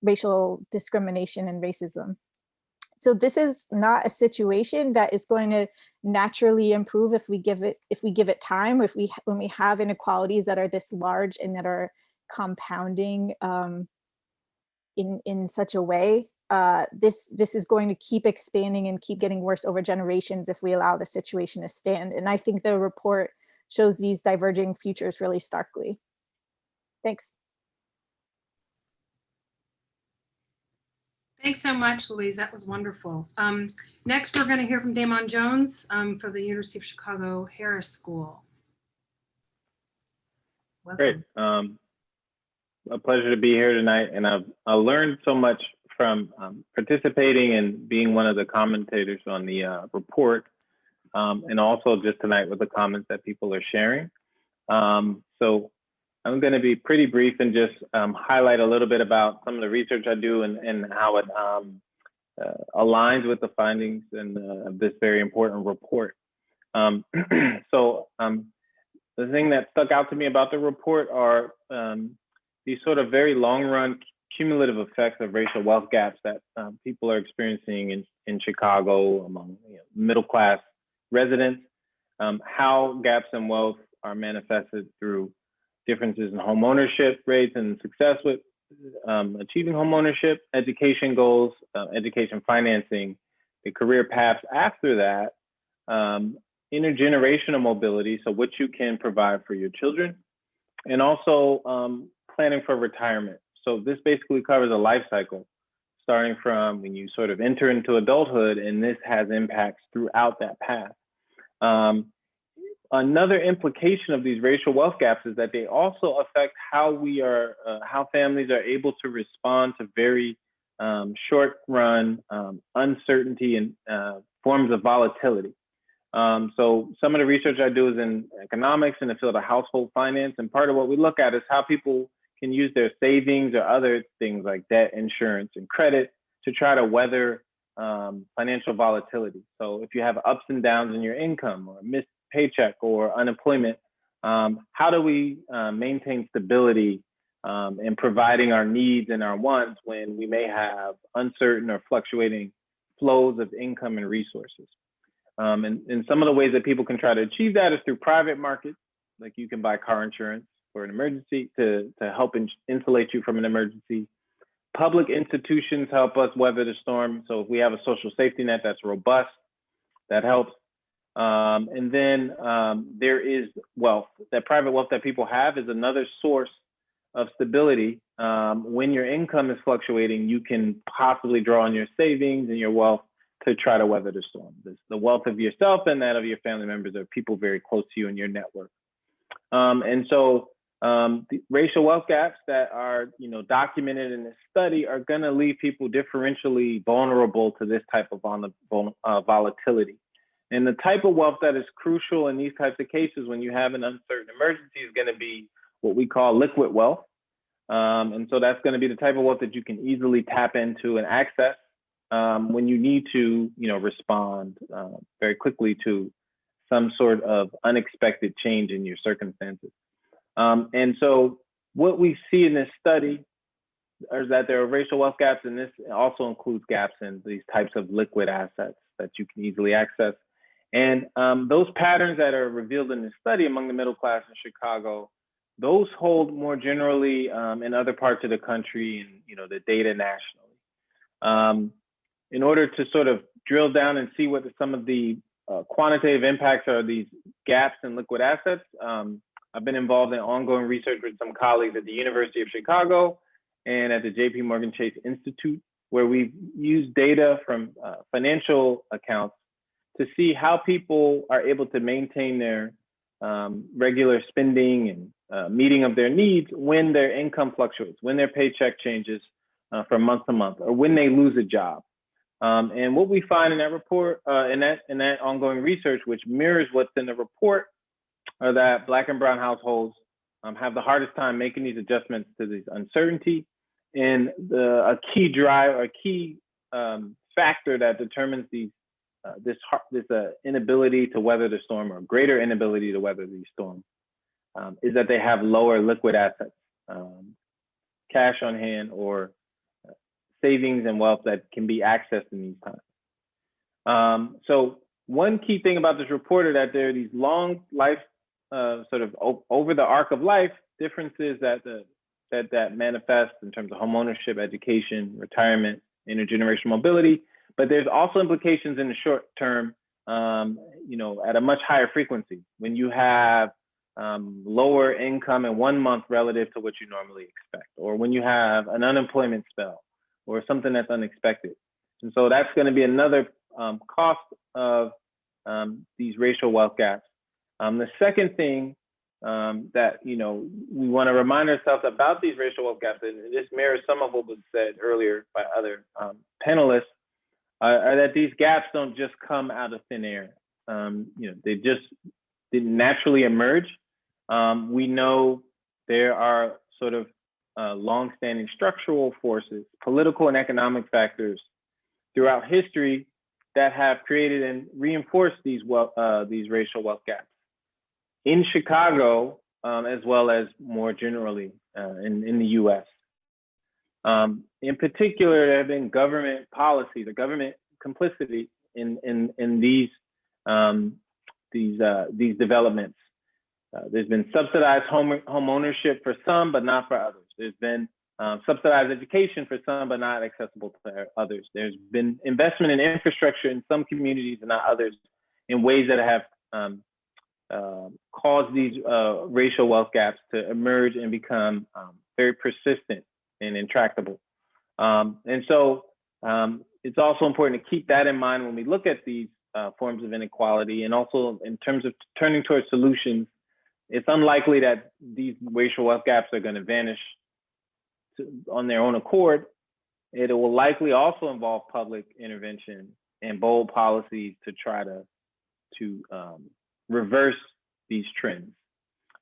racial discrimination and racism. So this is not a situation that is going to naturally improve if we give it time, when we have inequalities that are this large and that are compounding in such a way. This is going to keep expanding and keep getting worse over generations if we allow the situation to stand. And I think the report shows these diverging futures really starkly. Thanks. Thanks so much, Louise. That was wonderful. Next, we're going to hear from Damon Jones for the University of Chicago Harris School. Welcome. Great. A pleasure to be here tonight. And I've learned so much from participating and being one of the commentators on the report, and also just tonight with the comments that people are sharing. So I'm going to be pretty brief and just highlight a little bit about some of the research I do and how it aligns with the findings of this very important report. So the thing that stuck out to me about the report are these sort of very long-run cumulative effects of racial wealth gaps that people are experiencing in Chicago among middle-class residents, how gaps in wealth are manifested through differences in home ownership rates and success with achieving home ownership, education goals, education financing, the career paths after that, intergenerational mobility, so what you can provide for your children, and also planning for retirement. So this basically covers a life cycle, starting from when you sort of enter into adulthood, and this has impacts throughout that path. Another implication of these racial wealth gaps is that they also affect how how families are able to respond to very short-run uncertainty and forms of volatility. So some of the research I do is in economics in the field of household finance, and part of what we look at is how people can use their savings or other things like debt, insurance, and credit to try to weather financial volatility. So if you have ups and downs in your income or missed paycheck or unemployment, how do we maintain stability in providing our needs and our wants when we may have uncertain or fluctuating flows of income and resources? And some of the ways that people can try to achieve that is through private markets, like you can buy car insurance for an emergency to help insulate you from an emergency. Public institutions help us weather the storm. So if we have a social safety net that's robust, that helps. And then there is wealth. That private wealth that people have is another source of stability. When your income is fluctuating, you can possibly draw on your savings and your wealth to try to weather the storm. The wealth of yourself and that of your family members are people very close to you in your network. And so the racial wealth gaps that are documented in this study are going to leave people differentially vulnerable to this type of volatility. And the type of wealth that is crucial in these types of cases when you have an uncertain emergency is going to be what we call liquid wealth. And so that's going to be the type of wealth that you can easily tap into and access when you need to respond very quickly to some sort of unexpected change in your circumstances. And so what we see in this study is that there are racial wealth gaps, and this also includes gaps in these types of liquid assets that you can easily access. And those patterns that are revealed in this study among the middle class in Chicago, those hold more generally in other parts of the country and the data nationally. In order to sort of drill down and see what some of the quantitative impacts are these gaps in liquid assets. I've been involved in ongoing research with some colleagues at the University of Chicago and at the JP Morgan Chase Institute, where we've used data from financial accounts to see how people are able to maintain their regular spending and meeting of their needs when their income fluctuates, when their paycheck changes from month to month, or when they lose a job. And what we find in that report, in that ongoing research, which mirrors what's in the report, are that Black and brown households have the hardest time making these adjustments to this uncertainty. And a key factor that determines this inability to weather the storm, or greater inability to weather these storms, is that they have lower liquid assets, cash on hand, or savings and wealth that can be accessed in these times. So one key thing about this report is that there are these long life, sort of over the arc of life, differences that manifest in terms of homeownership, education, retirement, intergenerational mobility. But there's also implications in the short term, at a much higher frequency, when you have lower income in 1 month relative to what you normally expect, or when you have an unemployment spell, or something that's unexpected. And so that's going to be another cost of these racial wealth gaps. The second thing that we want to remind ourselves about these racial wealth gaps, and this mirrors some of what was said earlier by other panelists, are that these gaps don't just come out of thin air. They just didn't naturally emerge. We know there are sort of long-standing structural forces, political and economic factors throughout history that have created and reinforced these racial wealth gaps in Chicago, as well as more generally in the U.S. In particular, there have been government policies, or government complicity in these developments. There's been subsidized home ownership for some, but not for others. There's been subsidized education for some, but not accessible to others. There's been investment in infrastructure in some communities and not others, in ways that have caused these racial wealth gaps to emerge and become very persistent and intractable. And so it's also important to keep that in mind when we look at these forms of inequality, and also in terms of turning towards solutions. It's unlikely that these racial wealth gaps are going to vanish on their own accord. It will likely also involve public intervention and bold policies to try to reverse these trends.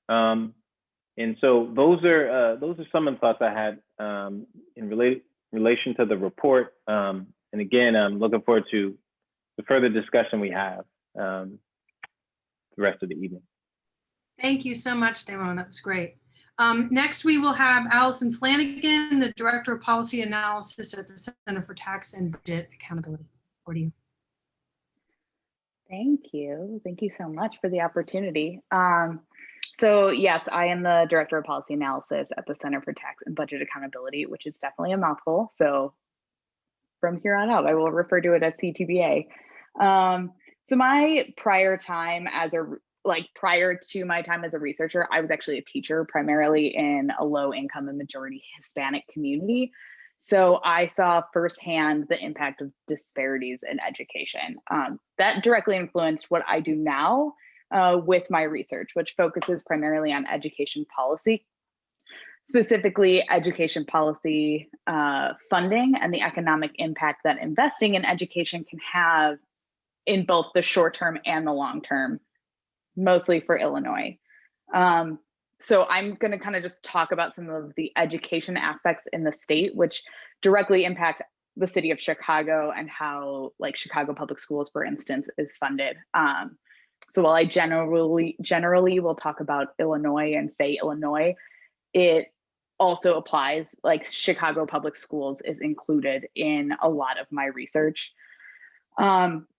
And so those are some of the thoughts I had in relation to the report. And again, I'm looking forward to the further discussion we have the rest of the evening. Thank you so much, Damon. That was great. Next, we will have Allison Flanagan, the Director of Policy Analysis at the Center for Tax and Budget Accountability. Over to you. Thank you. Thank you so much for the opportunity. So yes, I am the Director of Policy Analysis at the Center for Tax and Budget Accountability, which is definitely a mouthful. So from here on out, I will refer to it as CTBA. So my prior time prior to my time as a researcher, I was actually a teacher, primarily in a low income and majority Hispanic community. So I saw firsthand the impact of disparities in education. That directly influenced what I do now with my research, which focuses primarily on education policy, specifically education policy funding and the economic impact that investing in education can have in both the short term and the long term, mostly for Illinois. So I'm going to kind of just talk about some of the education aspects in the state, which directly impact the city of Chicago and how, like, Chicago Public Schools, for instance, is funded. So while I generally will talk about Illinois and say Illinois, it also applies, like Chicago Public Schools is included in a lot of my research.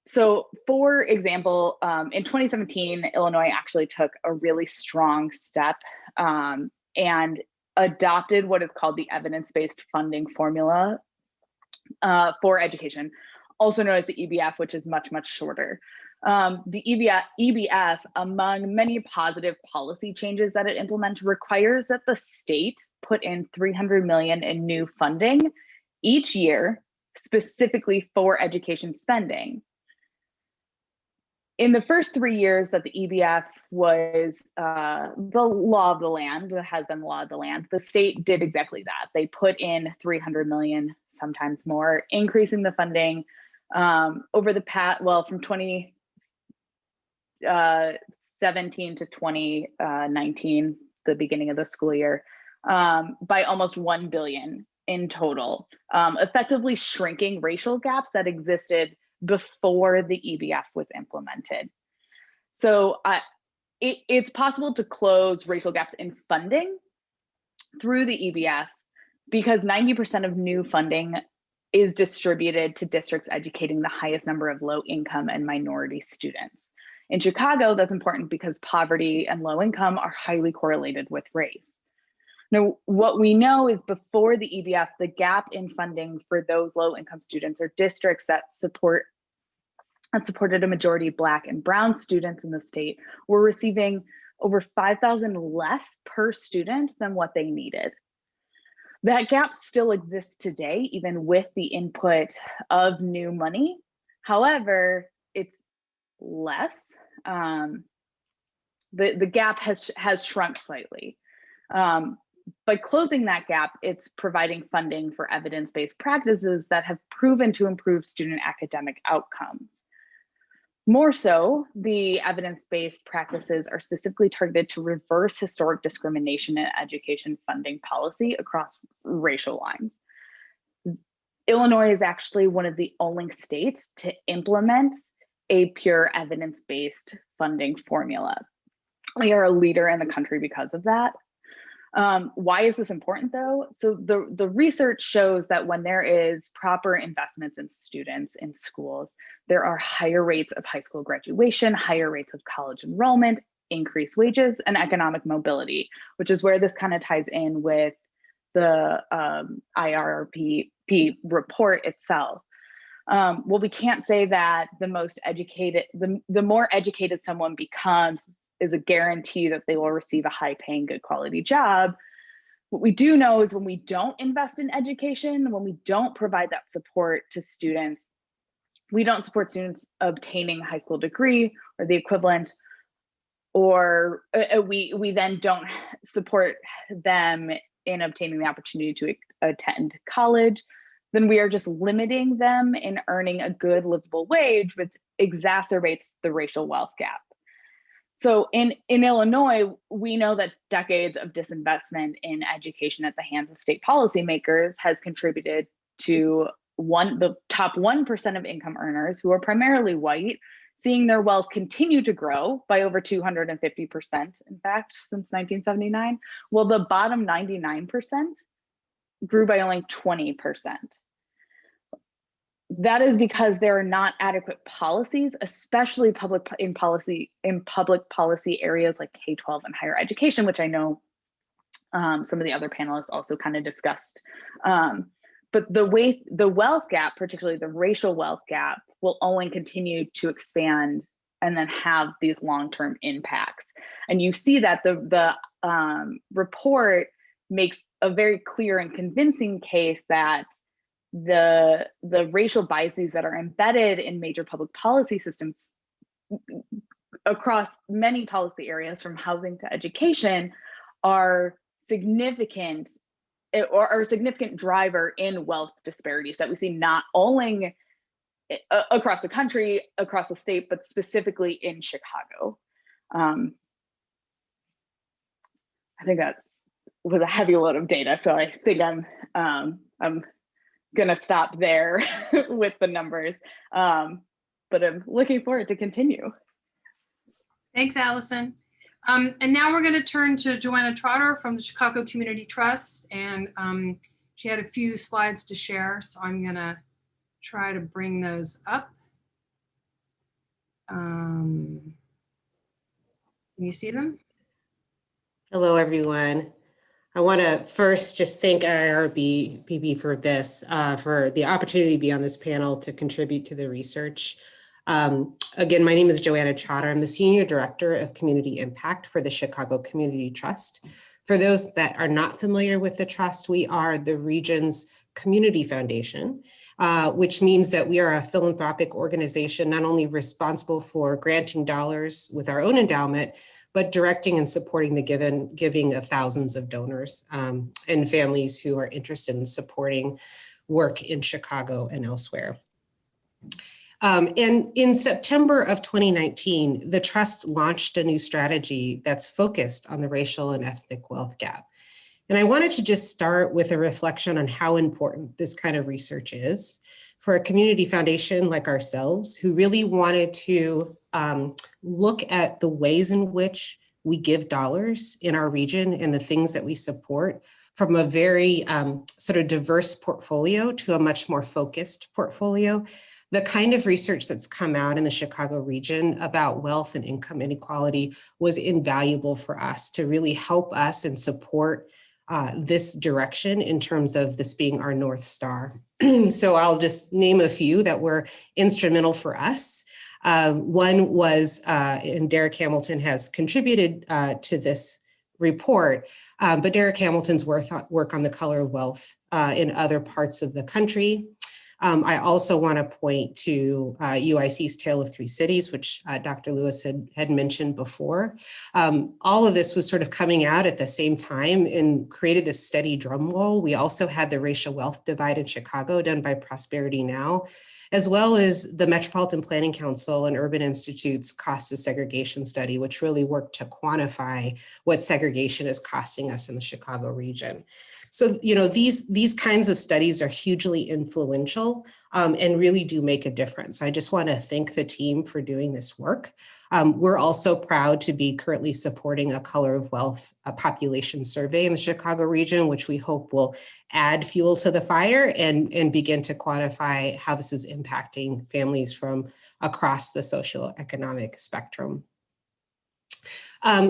So for example, in 2017, Illinois actually took a really strong step and adopted what is called the evidence-based funding formula for education, also known as the EBF, which is much, much shorter. The EBF, among many positive policy changes that it implements, requires that the state put in $300 million in new funding each year, specifically for education spending. In the first 3 years that the EBF was the law of the land, has been the law of the land, the state did exactly that. They put in $300 million, sometimes more, increasing the funding over the past, well, from 2017 to 2019, the beginning of the school year, by almost $1 billion in total, effectively shrinking racial gaps that existed before the EBF was implemented. So it's possible to close racial gaps in funding through the EBF because 90% of new funding is distributed to districts educating the highest number of low income and minority students. In Chicago, that's important because poverty and low income are highly correlated with race. Now, what we know is before the EBF, the gap in funding for those low income students or districts that supported a majority Black and Brown students in the state were receiving over $5,000 less per student than what they needed. That gap still exists today, even with the input of new money. However, it's less. The gap has shrunk slightly. By closing that gap, it's providing funding for evidence-based practices that have proven to improve student academic outcomes. More so, the evidence-based practices are specifically targeted to reverse historic discrimination in education funding policy across racial lines. Illinois is actually one of the only states to implement a pure evidence-based funding formula. We are a leader in the country because of that. Why is this important though? So the research shows that when there is proper investments in students in schools, there are higher rates of high school graduation, higher rates of college enrollment, increased wages, and economic mobility, which is where this kind of ties in with the IRRP report itself. Well, we can't say that the more educated someone becomes is a guarantee that they will receive a high paying, good quality job. What we do know is when we don't invest in education, when we don't provide that support to students, we don't support students obtaining a high school degree or the equivalent, or we then don't support them in obtaining the opportunity to attend college, then we are just limiting them in earning a good livable wage, which exacerbates the racial wealth gap. So in Illinois, we know that decades of disinvestment in education at the hands of state policymakers has contributed to the top 1% of income earners, who are primarily white, seeing their wealth continue to grow by over 250%, in fact, since 1979, while the bottom 99% grew by only 20%. That is because there are not adequate policies, especially public policy areas like K-12 and higher education, which I know some of the other panelists also kind of discussed. But the wealth gap, particularly the racial wealth gap, will only continue to expand and then have these long-term impacts. And you see that the report makes a very clear and convincing case that the racial biases that are embedded in major public policy systems across many policy areas, from housing to education, are significant, or are a significant driver in wealth disparities that we see not only across the country, across the state, but specifically in Chicago. I think that was a heavy load of data, so I think I'm gonna stop there with the numbers, but I'm looking forward to continue. Thanks, Allison. And now we're going to turn to Joanna Trotter from the Chicago Community Trust, and she had a few slides to share, so I'm going to try to bring those up. Can you see them? Hello, everyone. I want to first just thank IRBPP for this, for the opportunity to be on this panel to contribute to the research. Again, my name is Joanna Trotter. I'm the Senior Director of Community Impact for the Chicago Community Trust. For those that are not familiar with the trust, we are the region's community foundation, which means that we are a philanthropic organization, not only responsible for granting dollars with our own endowment, but directing and supporting the giving of thousands of donors and families who are interested in supporting work in Chicago and elsewhere. And in September of 2019, the Trust launched a new strategy that's focused on the racial and ethnic wealth gap. And I wanted to just start with a reflection on how important this kind of research is for a community foundation like ourselves, who really wanted to look at the ways in which we give dollars in our region and the things that we support from a very sort of diverse portfolio to a much more focused portfolio. The kind of research that's come out in the Chicago region about wealth and income inequality was invaluable for us to really help us and support this direction in terms of this being our North Star. So I'll just name a few that were instrumental for us. One was, and Derek Hamilton has contributed to this report, but Derek Hamilton's work on the color of wealth in other parts of the country. I also want to point to UIC's Tale of Three Cities, which Dr. Lewis had mentioned before. All of this was sort of coming out at the same time and created this steady drum roll. We also had the racial wealth divide in Chicago done by Prosperity Now, as well as the Metropolitan Planning Council and Urban Institute's Cost of Segregation study, which really worked to quantify what segregation is costing us in the Chicago region. So, you know, these kinds of studies are hugely influential and really do make a difference. I just want to thank the team for doing this work. We're also proud to be currently supporting a Color of Wealth population survey in the Chicago region, which we hope will add fuel to the fire and begin to quantify how this is impacting families from across the socioeconomic spectrum.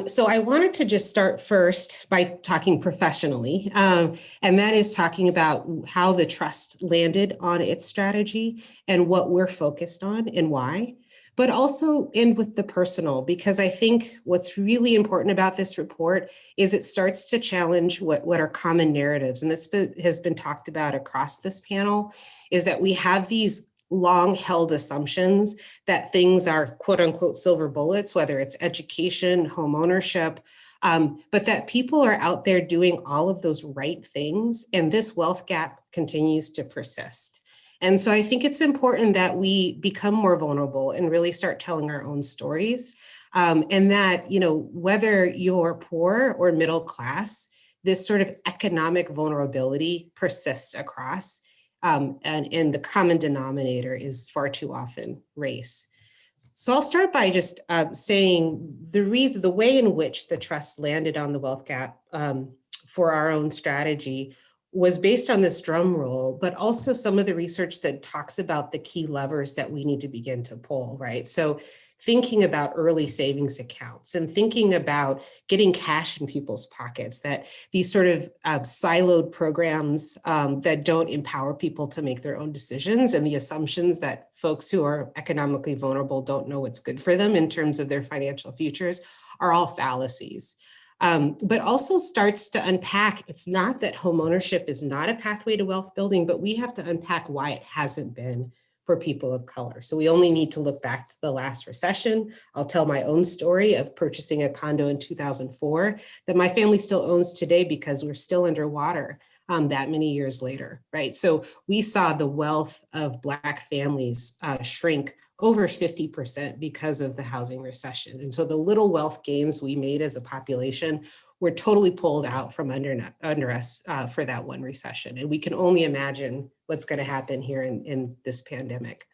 So I wanted to just start first by talking professionally, and that is talking about how the trust landed on its strategy and what we're focused on and why, but also end with the personal, because I think what's really important about this report is it starts to challenge what are common narratives. And this has been talked about across this panel, is that we have these long held assumptions that things are quote unquote silver bullets, whether it's education, home ownership, but that people are out there doing all of those right things. And this wealth gap continues to persist. And so I think it's important that we become more vulnerable and really start telling our own stories. And that, you know, whether you're poor or middle class, this sort of economic vulnerability persists across. And the common denominator is far too often race. So I'll start by just saying the way in which the trust landed on the wealth gap for our own strategy was based on this drum roll, but also some of the research that talks about the key levers that we need to begin to pull, right? So thinking about early savings accounts and thinking about getting cash in people's pockets, that these sort of siloed programs that don't empower people to make their own decisions, and the assumptions that folks who are economically vulnerable don't know what's good for them in terms of their financial futures are all fallacies. But also starts to unpack, it's not that homeownership is not a pathway to wealth building, but we have to unpack why it hasn't been for people of color. So we only need to look back to the last recession. I'll tell my own story of purchasing a condo in 2004 that my family still owns today because we're still underwater that many years later, right? So we saw the wealth of Black families shrink over 50% because of the housing recession. And so the little wealth gains we made as a population were totally pulled out from under us for that one recession. And we can only imagine what's going to happen here in this pandemic.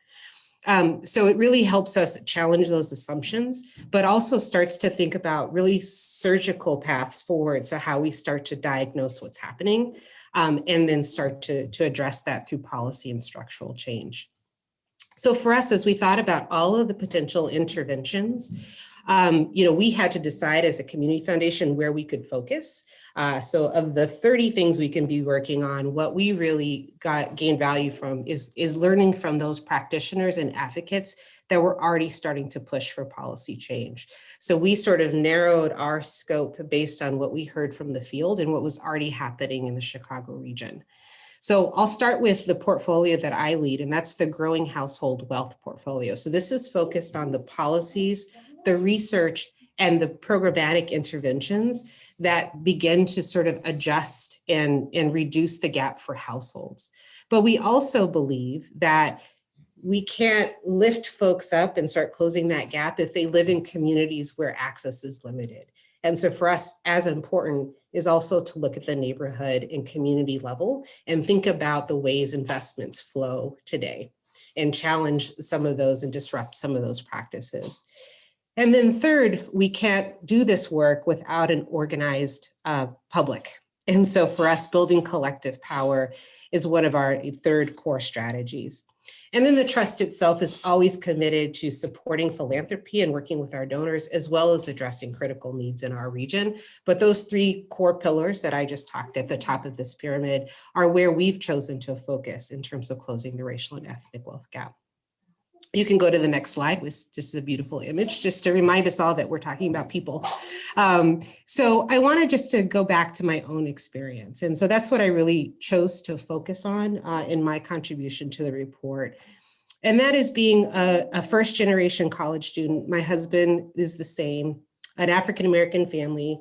So it really helps us challenge those assumptions, but also starts to think about really surgical paths forward. So how we start to diagnose what's happening and then start to address that through policy and structural change. So for us, as we thought about all of the potential interventions, We had to decide as a community foundation where we could focus. So of the 30 things we can be working on, what we really gained value from is learning from those practitioners and advocates that were already starting to push for policy change. So we sort of narrowed our scope based on what we heard from the field and what was already happening in the Chicago region. So I'll start with the portfolio that I lead, and that's the Growing Household Wealth portfolio. So this is focused on the policies, the research, and the programmatic interventions that begin to sort of adjust and reduce the gap for households. But we also believe that we can't lift folks up and start closing that gap if they live in communities where access is limited. And so for us, as important is also to look at the neighborhood and community level and think about the ways investments flow today and challenge some of those and disrupt some of those practices. And then third, we can't do this work without an organized public. And so for us, building collective power is one of our third core strategies. And then the trust itself is always committed to supporting philanthropy and working with our donors, as well as addressing critical needs in our region. But those three core pillars that I just talked at the top of this pyramid are where we've chosen to focus in terms of closing the racial and ethnic wealth gap. You can go to the next slide, which just a beautiful image, just to remind us all that we're talking about people. So I wanted just to go back to my own experience. And so that's what I really chose to focus on in my contribution to the report. And that is being a first generation college student. My husband is the same, an African-American family.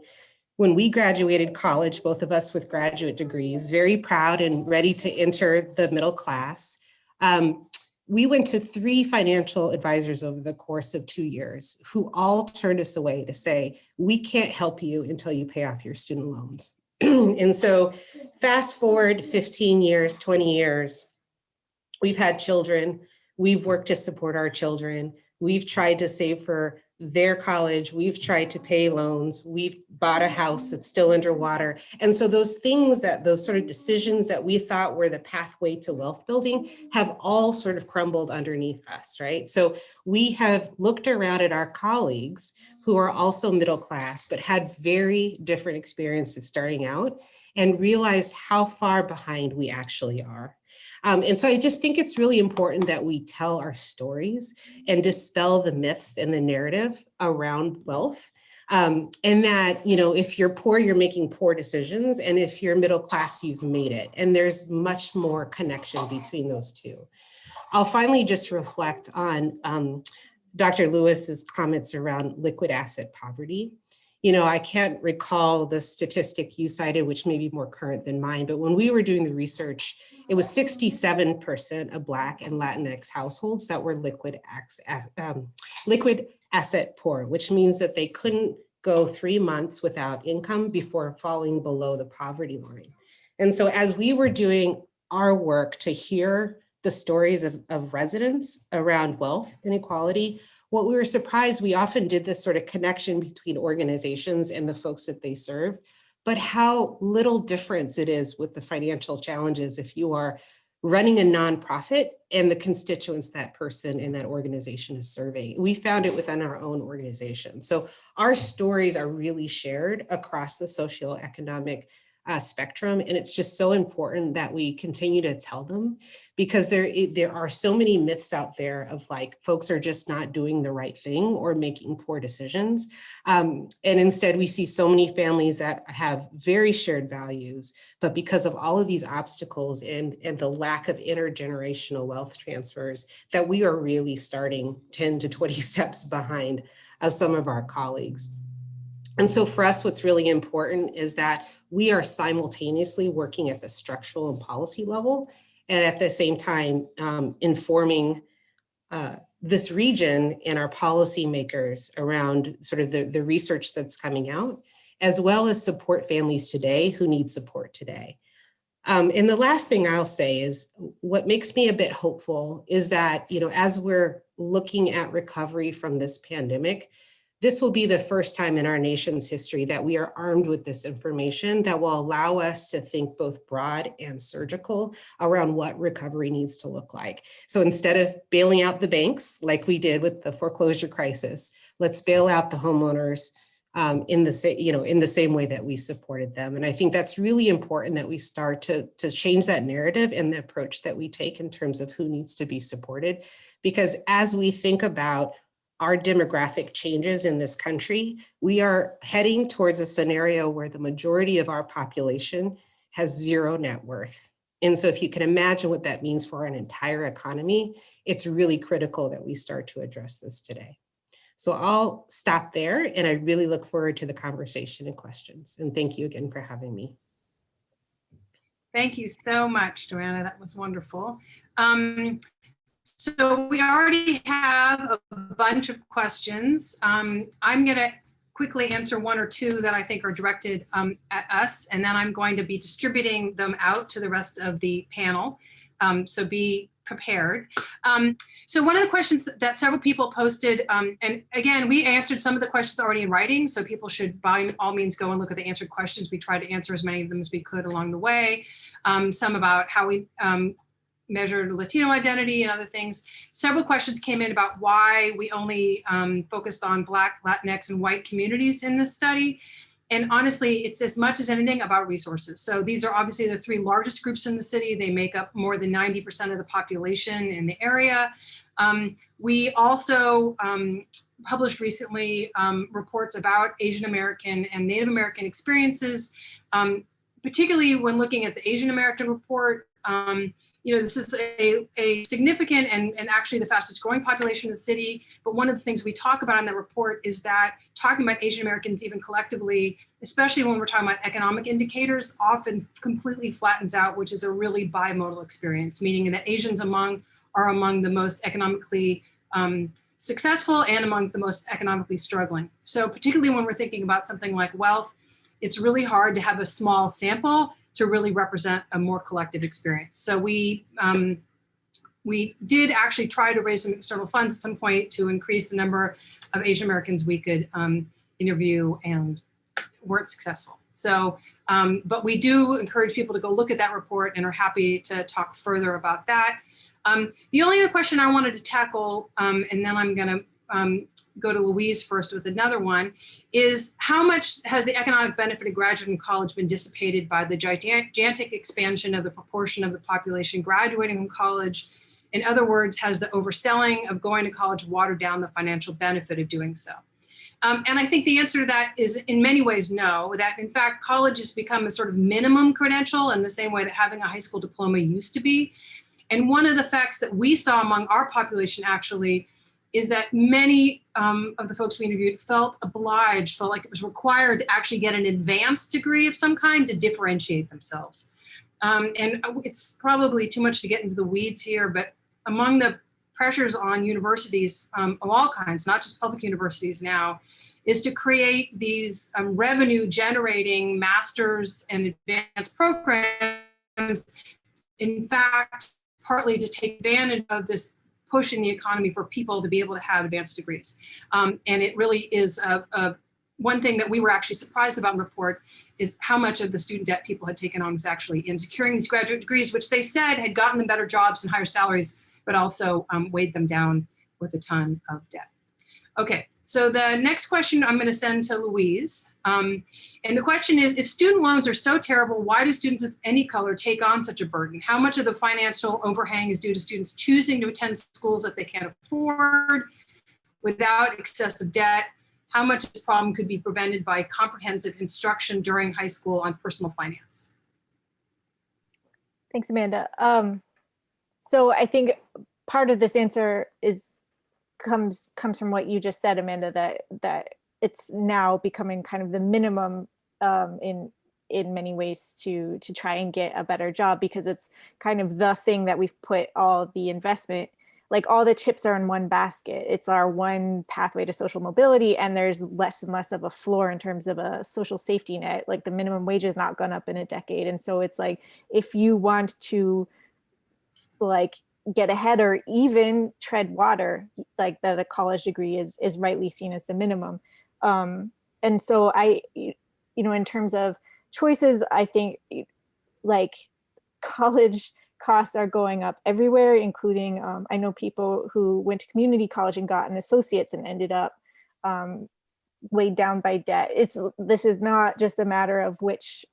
When we graduated college, both of us with graduate degrees, very proud and ready to enter the middle class. We went to 3 financial advisors over the course of 2 years who all turned us away to say, we can't help you until you pay off your student loans. And so fast forward 15 years, 20 years, we've had children, we've worked to support our children, we've tried to save for their college, we've tried to pay loans, we've bought a house that's still underwater. And so those things those sort of decisions that we thought were the pathway to wealth building have all sort of crumbled underneath us, right? So we have looked around at our colleagues who are also middle class, but had very different experiences starting out and realized how far behind we actually are. And so I just think it's really important that we tell our stories and dispel the myths and the narrative around wealth. And that, if you're poor, you're making poor decisions. And if you're middle class, you've made it. And there's much more connection between those two. I'll finally just reflect on Dr. Lewis's comments around liquid asset poverty. I can't recall the statistic you cited, which may be more current than mine, but when we were doing the research, it was 67% of Black and Latinx households that were liquid asset poor, which means that they couldn't go 3 months without income before falling below the poverty line. And so as we were doing our work to hear the stories of residents around wealth inequality, what we were surprised, we often did this sort of connection between organizations and the folks that they serve, but how little difference it is with the financial challenges if you are running a nonprofit and the constituents that person in that organization is serving. We found it within our own organization. So our stories are really shared across the socioeconomic spectrum. And it's just so important that we continue to tell them, because there are so many myths out there of folks are just not doing the right thing or making poor decisions. And instead we see so many families that have very shared values, but because of all of these obstacles and the lack of intergenerational wealth transfers, that we are really starting 10 to 20 steps behind of some of our colleagues. And so for us, what's really important is that we are simultaneously working at the structural and policy level, and at the same time informing this region and our policymakers around sort of the research that's coming out, as well as support families today who need support today. And the last thing I'll say is what makes me a bit hopeful is that, as we're looking at recovery from this pandemic, This will be the first time in our nation's history that we are armed with this information that will allow us to think both broad and surgical around what recovery needs to look like. So instead of bailing out the banks like we did with the foreclosure crisis, let's bail out the homeowners in the same way that we supported them. And I think that's really important that we start to change that narrative and the approach that we take in terms of who needs to be supported. Because as we think about our demographic changes in this country, we are heading towards a scenario where the majority of our population has zero net worth. And so if you can imagine what that means for an entire economy, it's really critical that we start to address this today. So I'll stop there, and I really look forward to the conversation and questions. And thank you again for having me. Thank you so much, Joanna. That was wonderful. So we already have a bunch of questions. I'm going to quickly answer one or two that I think are directed at us, and then I'm going to be distributing them out to the rest of the panel. So be prepared. So one of the questions that several people posted, and again, we answered some of the questions already in writing, so people should by all means go and look at the answered questions. We tried to answer as many of them as we could along the way. Some about how we measured Latino identity and other things. Several questions came in about why we only focused on Black, Latinx, and white communities in this study. And honestly, it's as much as anything about resources. So these are obviously the three largest groups in the city. They make up more than 90% of the population in the area. We also published recently reports about Asian American and Native American experiences, particularly when looking at the Asian American report. This is a significant and actually the fastest growing population in the city. But one of the things we talk about in the report is that talking about Asian Americans even collectively, especially when we're talking about economic indicators, often completely flattens out, which is a really bimodal experience, meaning that Asians are among the most economically successful and among the most economically struggling. So particularly when we're thinking about something like wealth, it's really hard to have a small sample to really represent a more collective experience. So we did actually try to raise some external funds at some point to increase the number of Asian Americans we could interview, and weren't successful. So, but we do encourage people to go look at that report and are happy to talk further about that. The only other question I wanted to tackle, and then I'm gonna go to Louise first with another one, is how much has the economic benefit of graduating college been dissipated by the gigantic expansion of the proportion of the population graduating from college? In other words, has the overselling of going to college watered down the financial benefit of doing so? And I think the answer to that is in many ways no, that in fact, college has become a sort of minimum credential in the same way that having a high school diploma used to be. And one of the facts that we saw among our population actually is that many of the folks we interviewed felt like it was required to actually get an advanced degree of some kind to differentiate themselves. And it's probably too much to get into the weeds here, but among the pressures on universities of all kinds, not just public universities now, is to create these revenue generating masters and advanced programs, in fact, partly to take advantage of this push in the economy for people to be able to have advanced degrees. And it really is one thing that we were actually surprised about in the report is how much of the student debt people had taken on was actually in securing these graduate degrees, which they said had gotten them better jobs and higher salaries, but also weighed them down with a ton of debt. Okay, so the next question I'm going to send to Louise. And the question is, if student loans are so terrible, why do students of any color take on such a burden? How much of the financial overhang is due to students choosing to attend schools that they can't afford without excessive debt? How much of this problem could be prevented by comprehensive instruction during high school on personal finance? Thanks, Amanda. So I think part of this answer comes from what you just said, Amanda, that it's now becoming kind of the minimum in many ways to try and get a better job, because it's kind of the thing that we've put all the investment, like all the chips are in one basket. It's our one pathway to social mobility, and there's less and less of a floor in terms of a social safety net. Like the minimum wage has not gone up in a decade. And so it's like, if you want to like get ahead or even tread water, like that a college degree is rightly seen as the minimum. And so in terms of choices, I think like college costs are going up everywhere, including I know people who went to community college and got an associate's and ended up weighed down by debt. This is not just a matter of which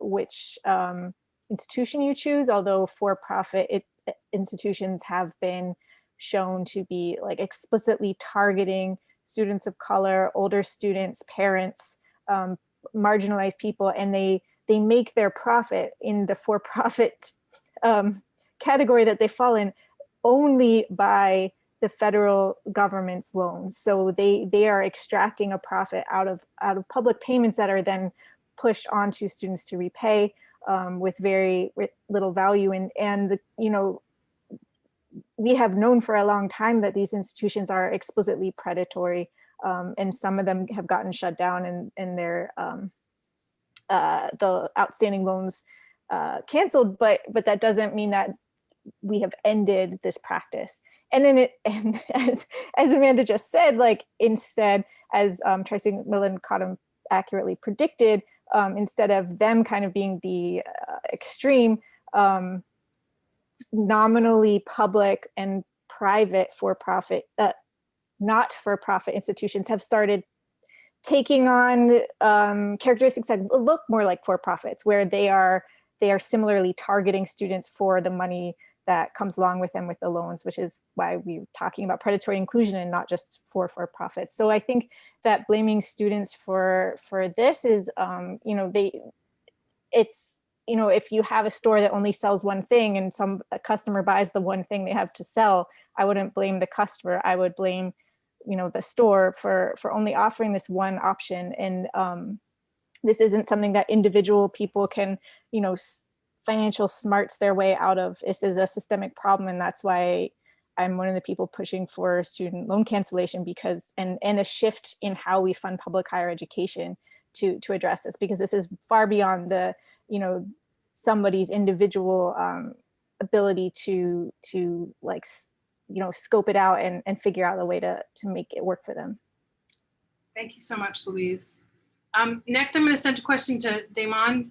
institution you choose, although for-profit institutions have been shown to be like explicitly targeting students of color, older students, parents, marginalized people, and they make their profit in the for-profit category that they fall in only by the federal government's loans. So they are extracting a profit out of public payments that are then pushed onto students to repay with very little value. And we have known for a long time that these institutions are explicitly predatory, and some of them have gotten shut down and their the outstanding loans canceled, but that doesn't mean that we have ended this practice. And then as Amanda just said, like instead, as Tracy Millen Cottom accurately predicted, instead of them kind of being the extreme, nominally public and private for-profit, not-for-profit institutions have started taking on characteristics that look more like for-profits, where they are similarly targeting students for the money that comes along with them with the loans, which is why we're talking about predatory inclusion and not just for-profit. So I think that blaming students for this is, if you have a store that only sells one thing and a customer buys the one thing they have to sell, I wouldn't blame the customer. I would blame, the store for only offering this one option. And this isn't something that individual people can, financial smarts their way out of. This is a systemic problem, and that's why I'm one of the people pushing for student loan cancellation, because and a shift in how we fund public higher education to address this, because this is far beyond the somebody's individual ability to like scope it out and figure out a way to make it work for them. Thank you so much, Louise. Next, I'm going to send a question to Damon.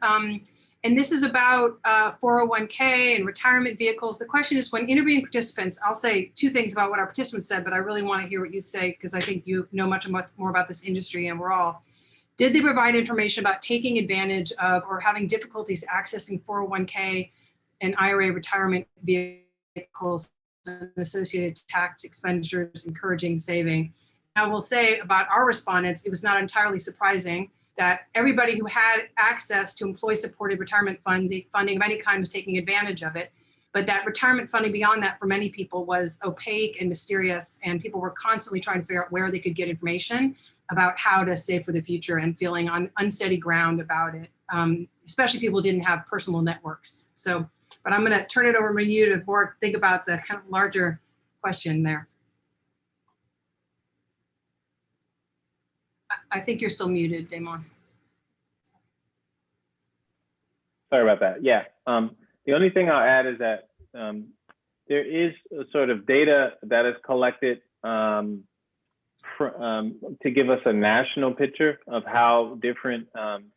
And this is about 401k and retirement vehicles. The question is, when interviewing participants, I'll say two things about what our participants said, but I really want to hear what you say, because I think you know much more about this industry and we're all. Did they provide information about taking advantage of or having difficulties accessing 401k and IRA retirement vehicles and associated tax expenditures, encouraging saving? I will say about our respondents, it was not entirely surprising that everybody who had access to employee-supported retirement funding of any kind was taking advantage of it. But that retirement funding beyond that for many people was opaque and mysterious, and people were constantly trying to figure out where they could get information about how to save for the future and feeling on unsteady ground about it, especially people who didn't have personal networks. So, but I'm gonna turn it over to you to more think about the kind of larger question there. I think you're still muted, Damon. Sorry about that. Yeah. The only thing I'll add is that there is a sort of data that is collected to give us a national picture of how different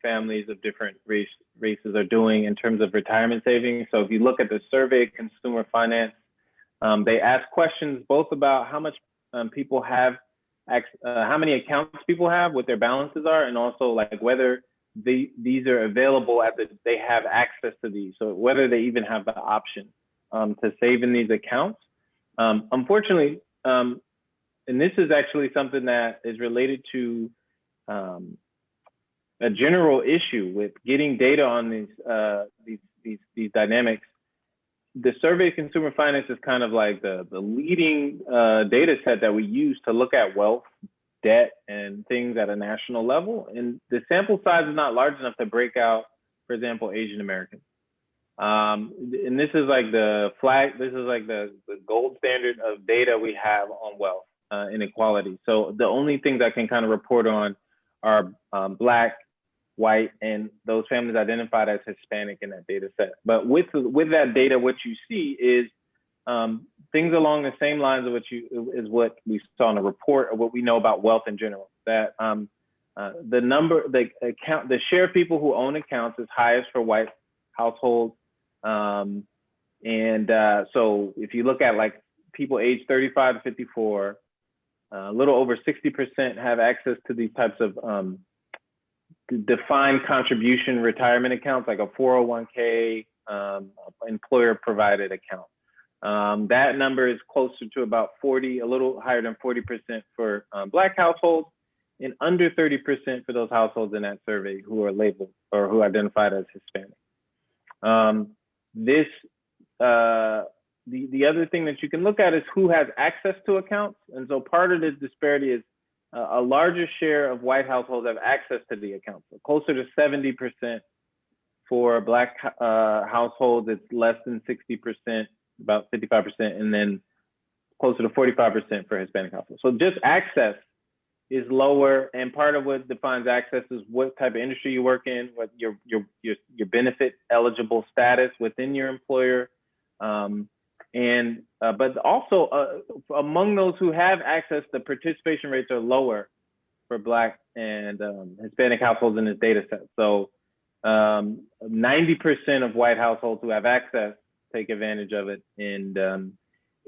families of different races are doing in terms of retirement savings. So if you look at the survey of consumer finance, they ask questions both about how much people have, how many accounts people have, what their balances are, and also like whether these are available they have access to these. So whether they even have the option to save in these accounts. Unfortunately, and this is actually something that is related to a general issue with getting data on these dynamics. The survey of consumer finance is kind of like the leading data set that we use to look at wealth, debt, and things at a national level. And the sample size is not large enough to break out, for example, Asian Americans. And this is like the gold standard of data we have on wealth inequality. So the only things I can kind of report on are Black, white, and those families identified as Hispanic in that data set. But with that data, what you see is things along the same lines of what we saw in the report, or what we know about wealth in general. That the share of people who own accounts is highest for white households. So if you look at like people aged 35 to 54, a little over 60% have access to these types of defined contribution retirement accounts, like a 401k, employer provided account. That number is closer to about 40, a little higher than 40% for Black households, and under 30% for those households in that survey who are labeled or who are identified as Hispanic. The other thing that you can look at is who has access to accounts. And so part of this disparity is a larger share of white households have access to the accounts. So closer to 70% for Black households, it's less than 60%, about 55%, and then closer to 45% for Hispanic households. So just access is lower, and part of what defines access is what type of industry you work in, what your benefit eligible status within your employer, but also among those who have access, the participation rates are lower for Black and Hispanic households in this data set. So 90% of white households who have access take advantage of it, and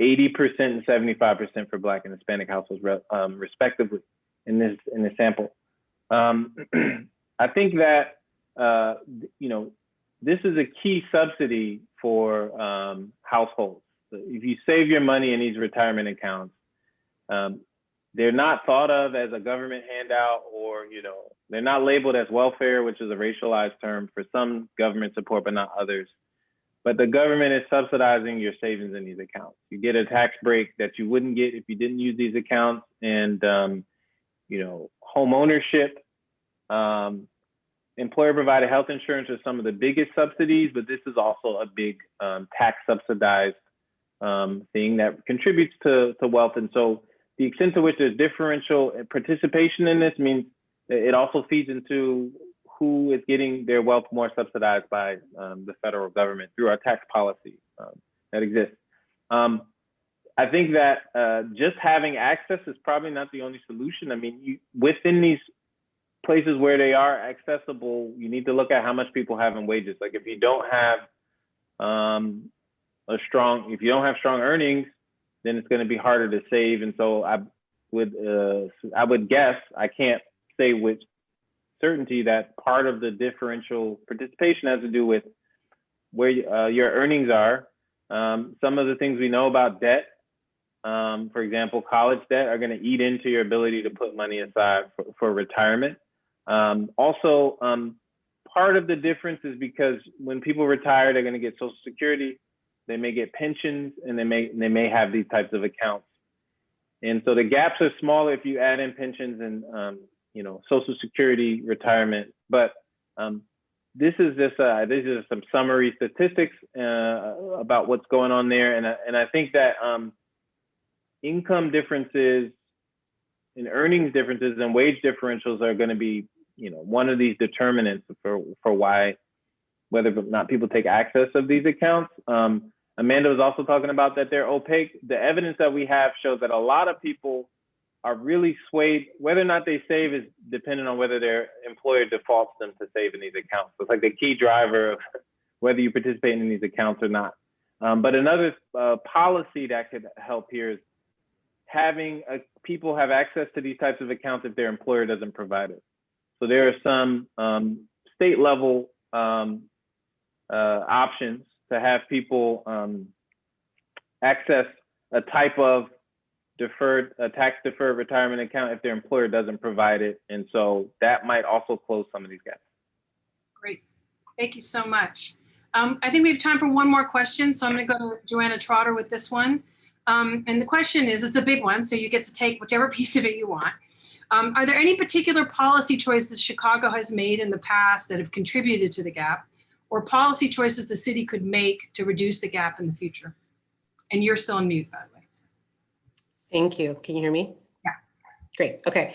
80% and 75% for Black and Hispanic households respectively in this sample. I think that this is a key subsidy for households. If you save your money in these retirement accounts, they're not thought of as a government handout, or they're not labeled as welfare, which is a racialized term for some government support, but not others. But the government is subsidizing your savings in these accounts. You get a tax break that you wouldn't get if you didn't use these accounts, and home ownership, employer provided health insurance are some of the biggest subsidies, but this is also a big tax subsidized thing that contributes to wealth. And so the extent to which there's differential participation in this means it also feeds into who is getting their wealth more subsidized by the federal government through our tax policy that exists. I think that just having access is probably not the only solution. I mean, within these places where they are accessible, you need to look at how much people have in wages. Like if you don't have strong earnings, then it's going to be harder to save. And so I would guess, I can't say with certainty, that part of the differential participation has to do with where your earnings are. Some of the things we know about debt, for example, college debt, are going to eat into your ability to put money aside for retirement. Also, part of the difference is because when people retire, they're going to get Social Security, they may get pensions, and they may have these types of accounts. And so the gaps are smaller if you add in pensions and Social Security, retirement. But this is some summary statistics about what's going on there, and I think that income differences and earnings differences and wage differentials are going to be one of these determinants for why, whether or not people take access of these accounts. Amanda was also talking about that they're opaque. The evidence that we have shows that a lot of people are really swayed. Whether or not they save is dependent on whether their employer defaults them to save in these accounts. So it's like the key driver of whether you participate in these accounts or not. But another policy that could help here is having people have access to these types of accounts if their employer doesn't provide it. So there are some state level options to have people access a type of tax deferred retirement account if their employer doesn't provide it. And so that might also close some of these gaps. Great, thank you so much. I think we have time for one more question. So I'm gonna go to Joanna Trotter with this one. And the question is, it's a big one, so you get to take whichever piece of it you want. Are there any particular policy choices Chicago has made in the past that have contributed to the gap, or policy choices the city could make to reduce the gap in the future? And you're still on mute, by the way. Thank you. Can you hear me? Yeah. Great. Okay.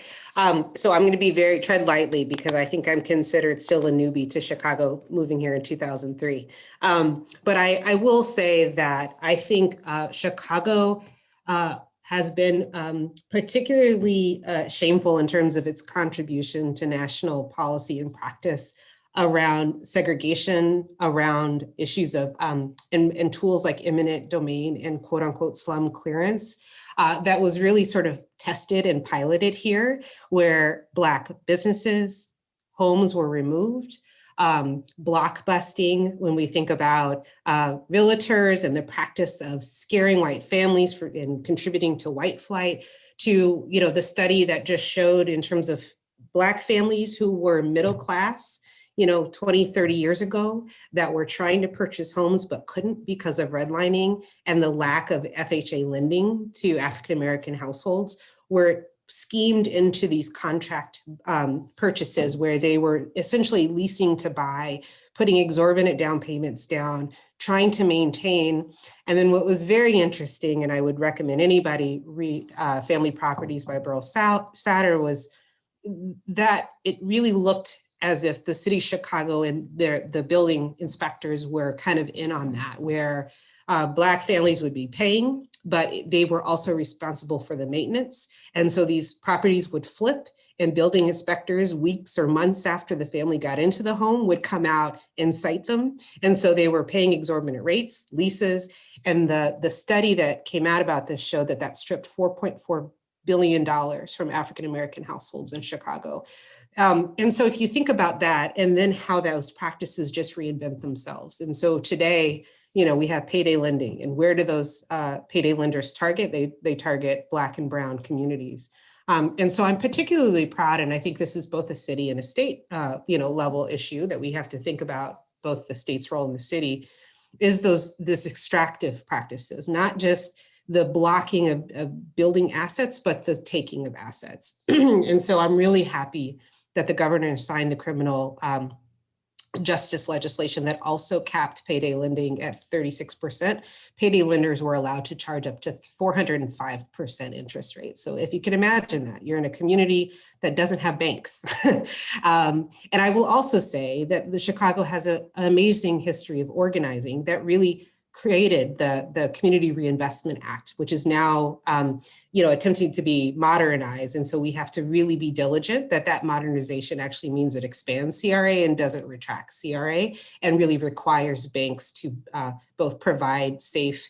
So I'm going to be tread lightly because I think I'm considered still a newbie to Chicago, moving here in 2003. But I will say that I think Chicago has been particularly shameful in terms of its contribution to national policy and practice around segregation, around issues of and tools like eminent domain and quote unquote slum clearance. That was really sort of tested and piloted here, where Black businesses, homes were removed, block busting, when we think about realtors and the practice of scaring white families and contributing to white flight, to the study that just showed in terms of Black families who were middle class, 20, 30 years ago, that were trying to purchase homes but couldn't because of redlining and the lack of FHA lending to African-American households, were schemed into these contract purchases where they were essentially leasing to buy, putting exorbitant down payments down, trying to maintain. And then what was very interesting, and I would recommend anybody read Family Properties by Burl Satter, was that it really looked as if the city of Chicago and the building inspectors were kind of in on that, where Black families would be paying, but they were also responsible for the maintenance. And so these properties would flip, and building inspectors, weeks or months after the family got into the home, would come out and cite them. And so they were paying exorbitant rates, leases. And the study that came out about this showed that stripped $4.4 billion from African-American households in Chicago. And so if you think about that, and then how those practices just reinvent themselves. And so today, we have payday lending, and where do those payday lenders target? They target Black and Brown communities. And so I'm particularly proud, and I think this is both a city and a state, level issue that we have to think about, both the state's role in the city, is this extractive practices, not just the blocking of building assets, but the taking of assets. And so I'm really happy that the governor signed the criminal justice legislation that also capped payday lending at 36%. Payday lenders were allowed to charge up to 405% interest rate. So if you can imagine that, you're in a community that doesn't have banks. And I will also say that the Chicago has an amazing history of organizing that really created the Community Reinvestment Act, which is now attempting to be modernized. And so we have to really be diligent that modernization actually means it expands CRA and doesn't retract CRA, and really requires banks to both provide safe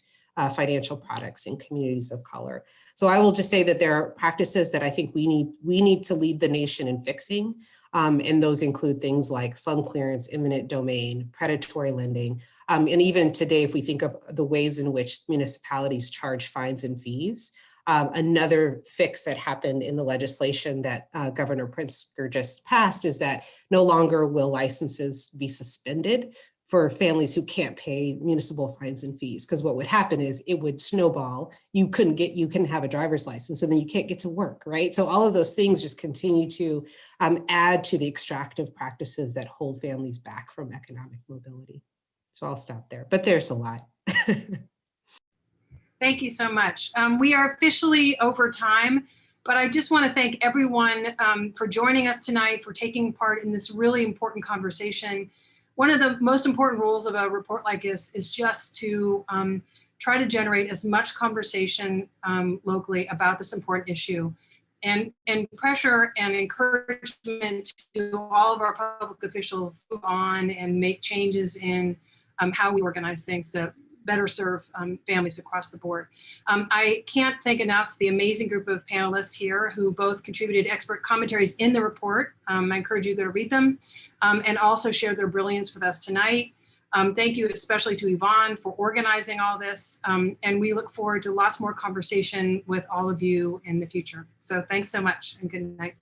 financial products in communities of color. So I will just say that there are practices that I think we need to lead the nation in fixing. And those include things like slum clearance, eminent domain, predatory lending. And even today, if we think of the ways in which municipalities charge fines and fees, another fix that happened in the legislation that Governor Pritzker just passed is that no longer will licenses be suspended for families who can't pay municipal fines and fees. Because what would happen is it would snowball. You couldn't have a driver's license, and then you can't get to work, right? So all of those things just continue to add to the extractive practices that hold families back from economic mobility. So I'll stop there, but there's a lot. Thank you so much. We are officially over time, but I just want to thank everyone for joining us tonight, for taking part in this really important conversation. One of the most important rules of a report like this is just to try to generate as much conversation locally about this important issue, and pressure and encouragement to all of our public officials to move on and make changes in how we organize things to better serve families across the board. I can't thank enough the amazing group of panelists here who both contributed expert commentaries in the report. I encourage you to go read them, and also share their brilliance with us tonight. Thank you especially to Yvonne for organizing all this, and we look forward to lots more conversation with all of you in the future. So thanks so much, and good night.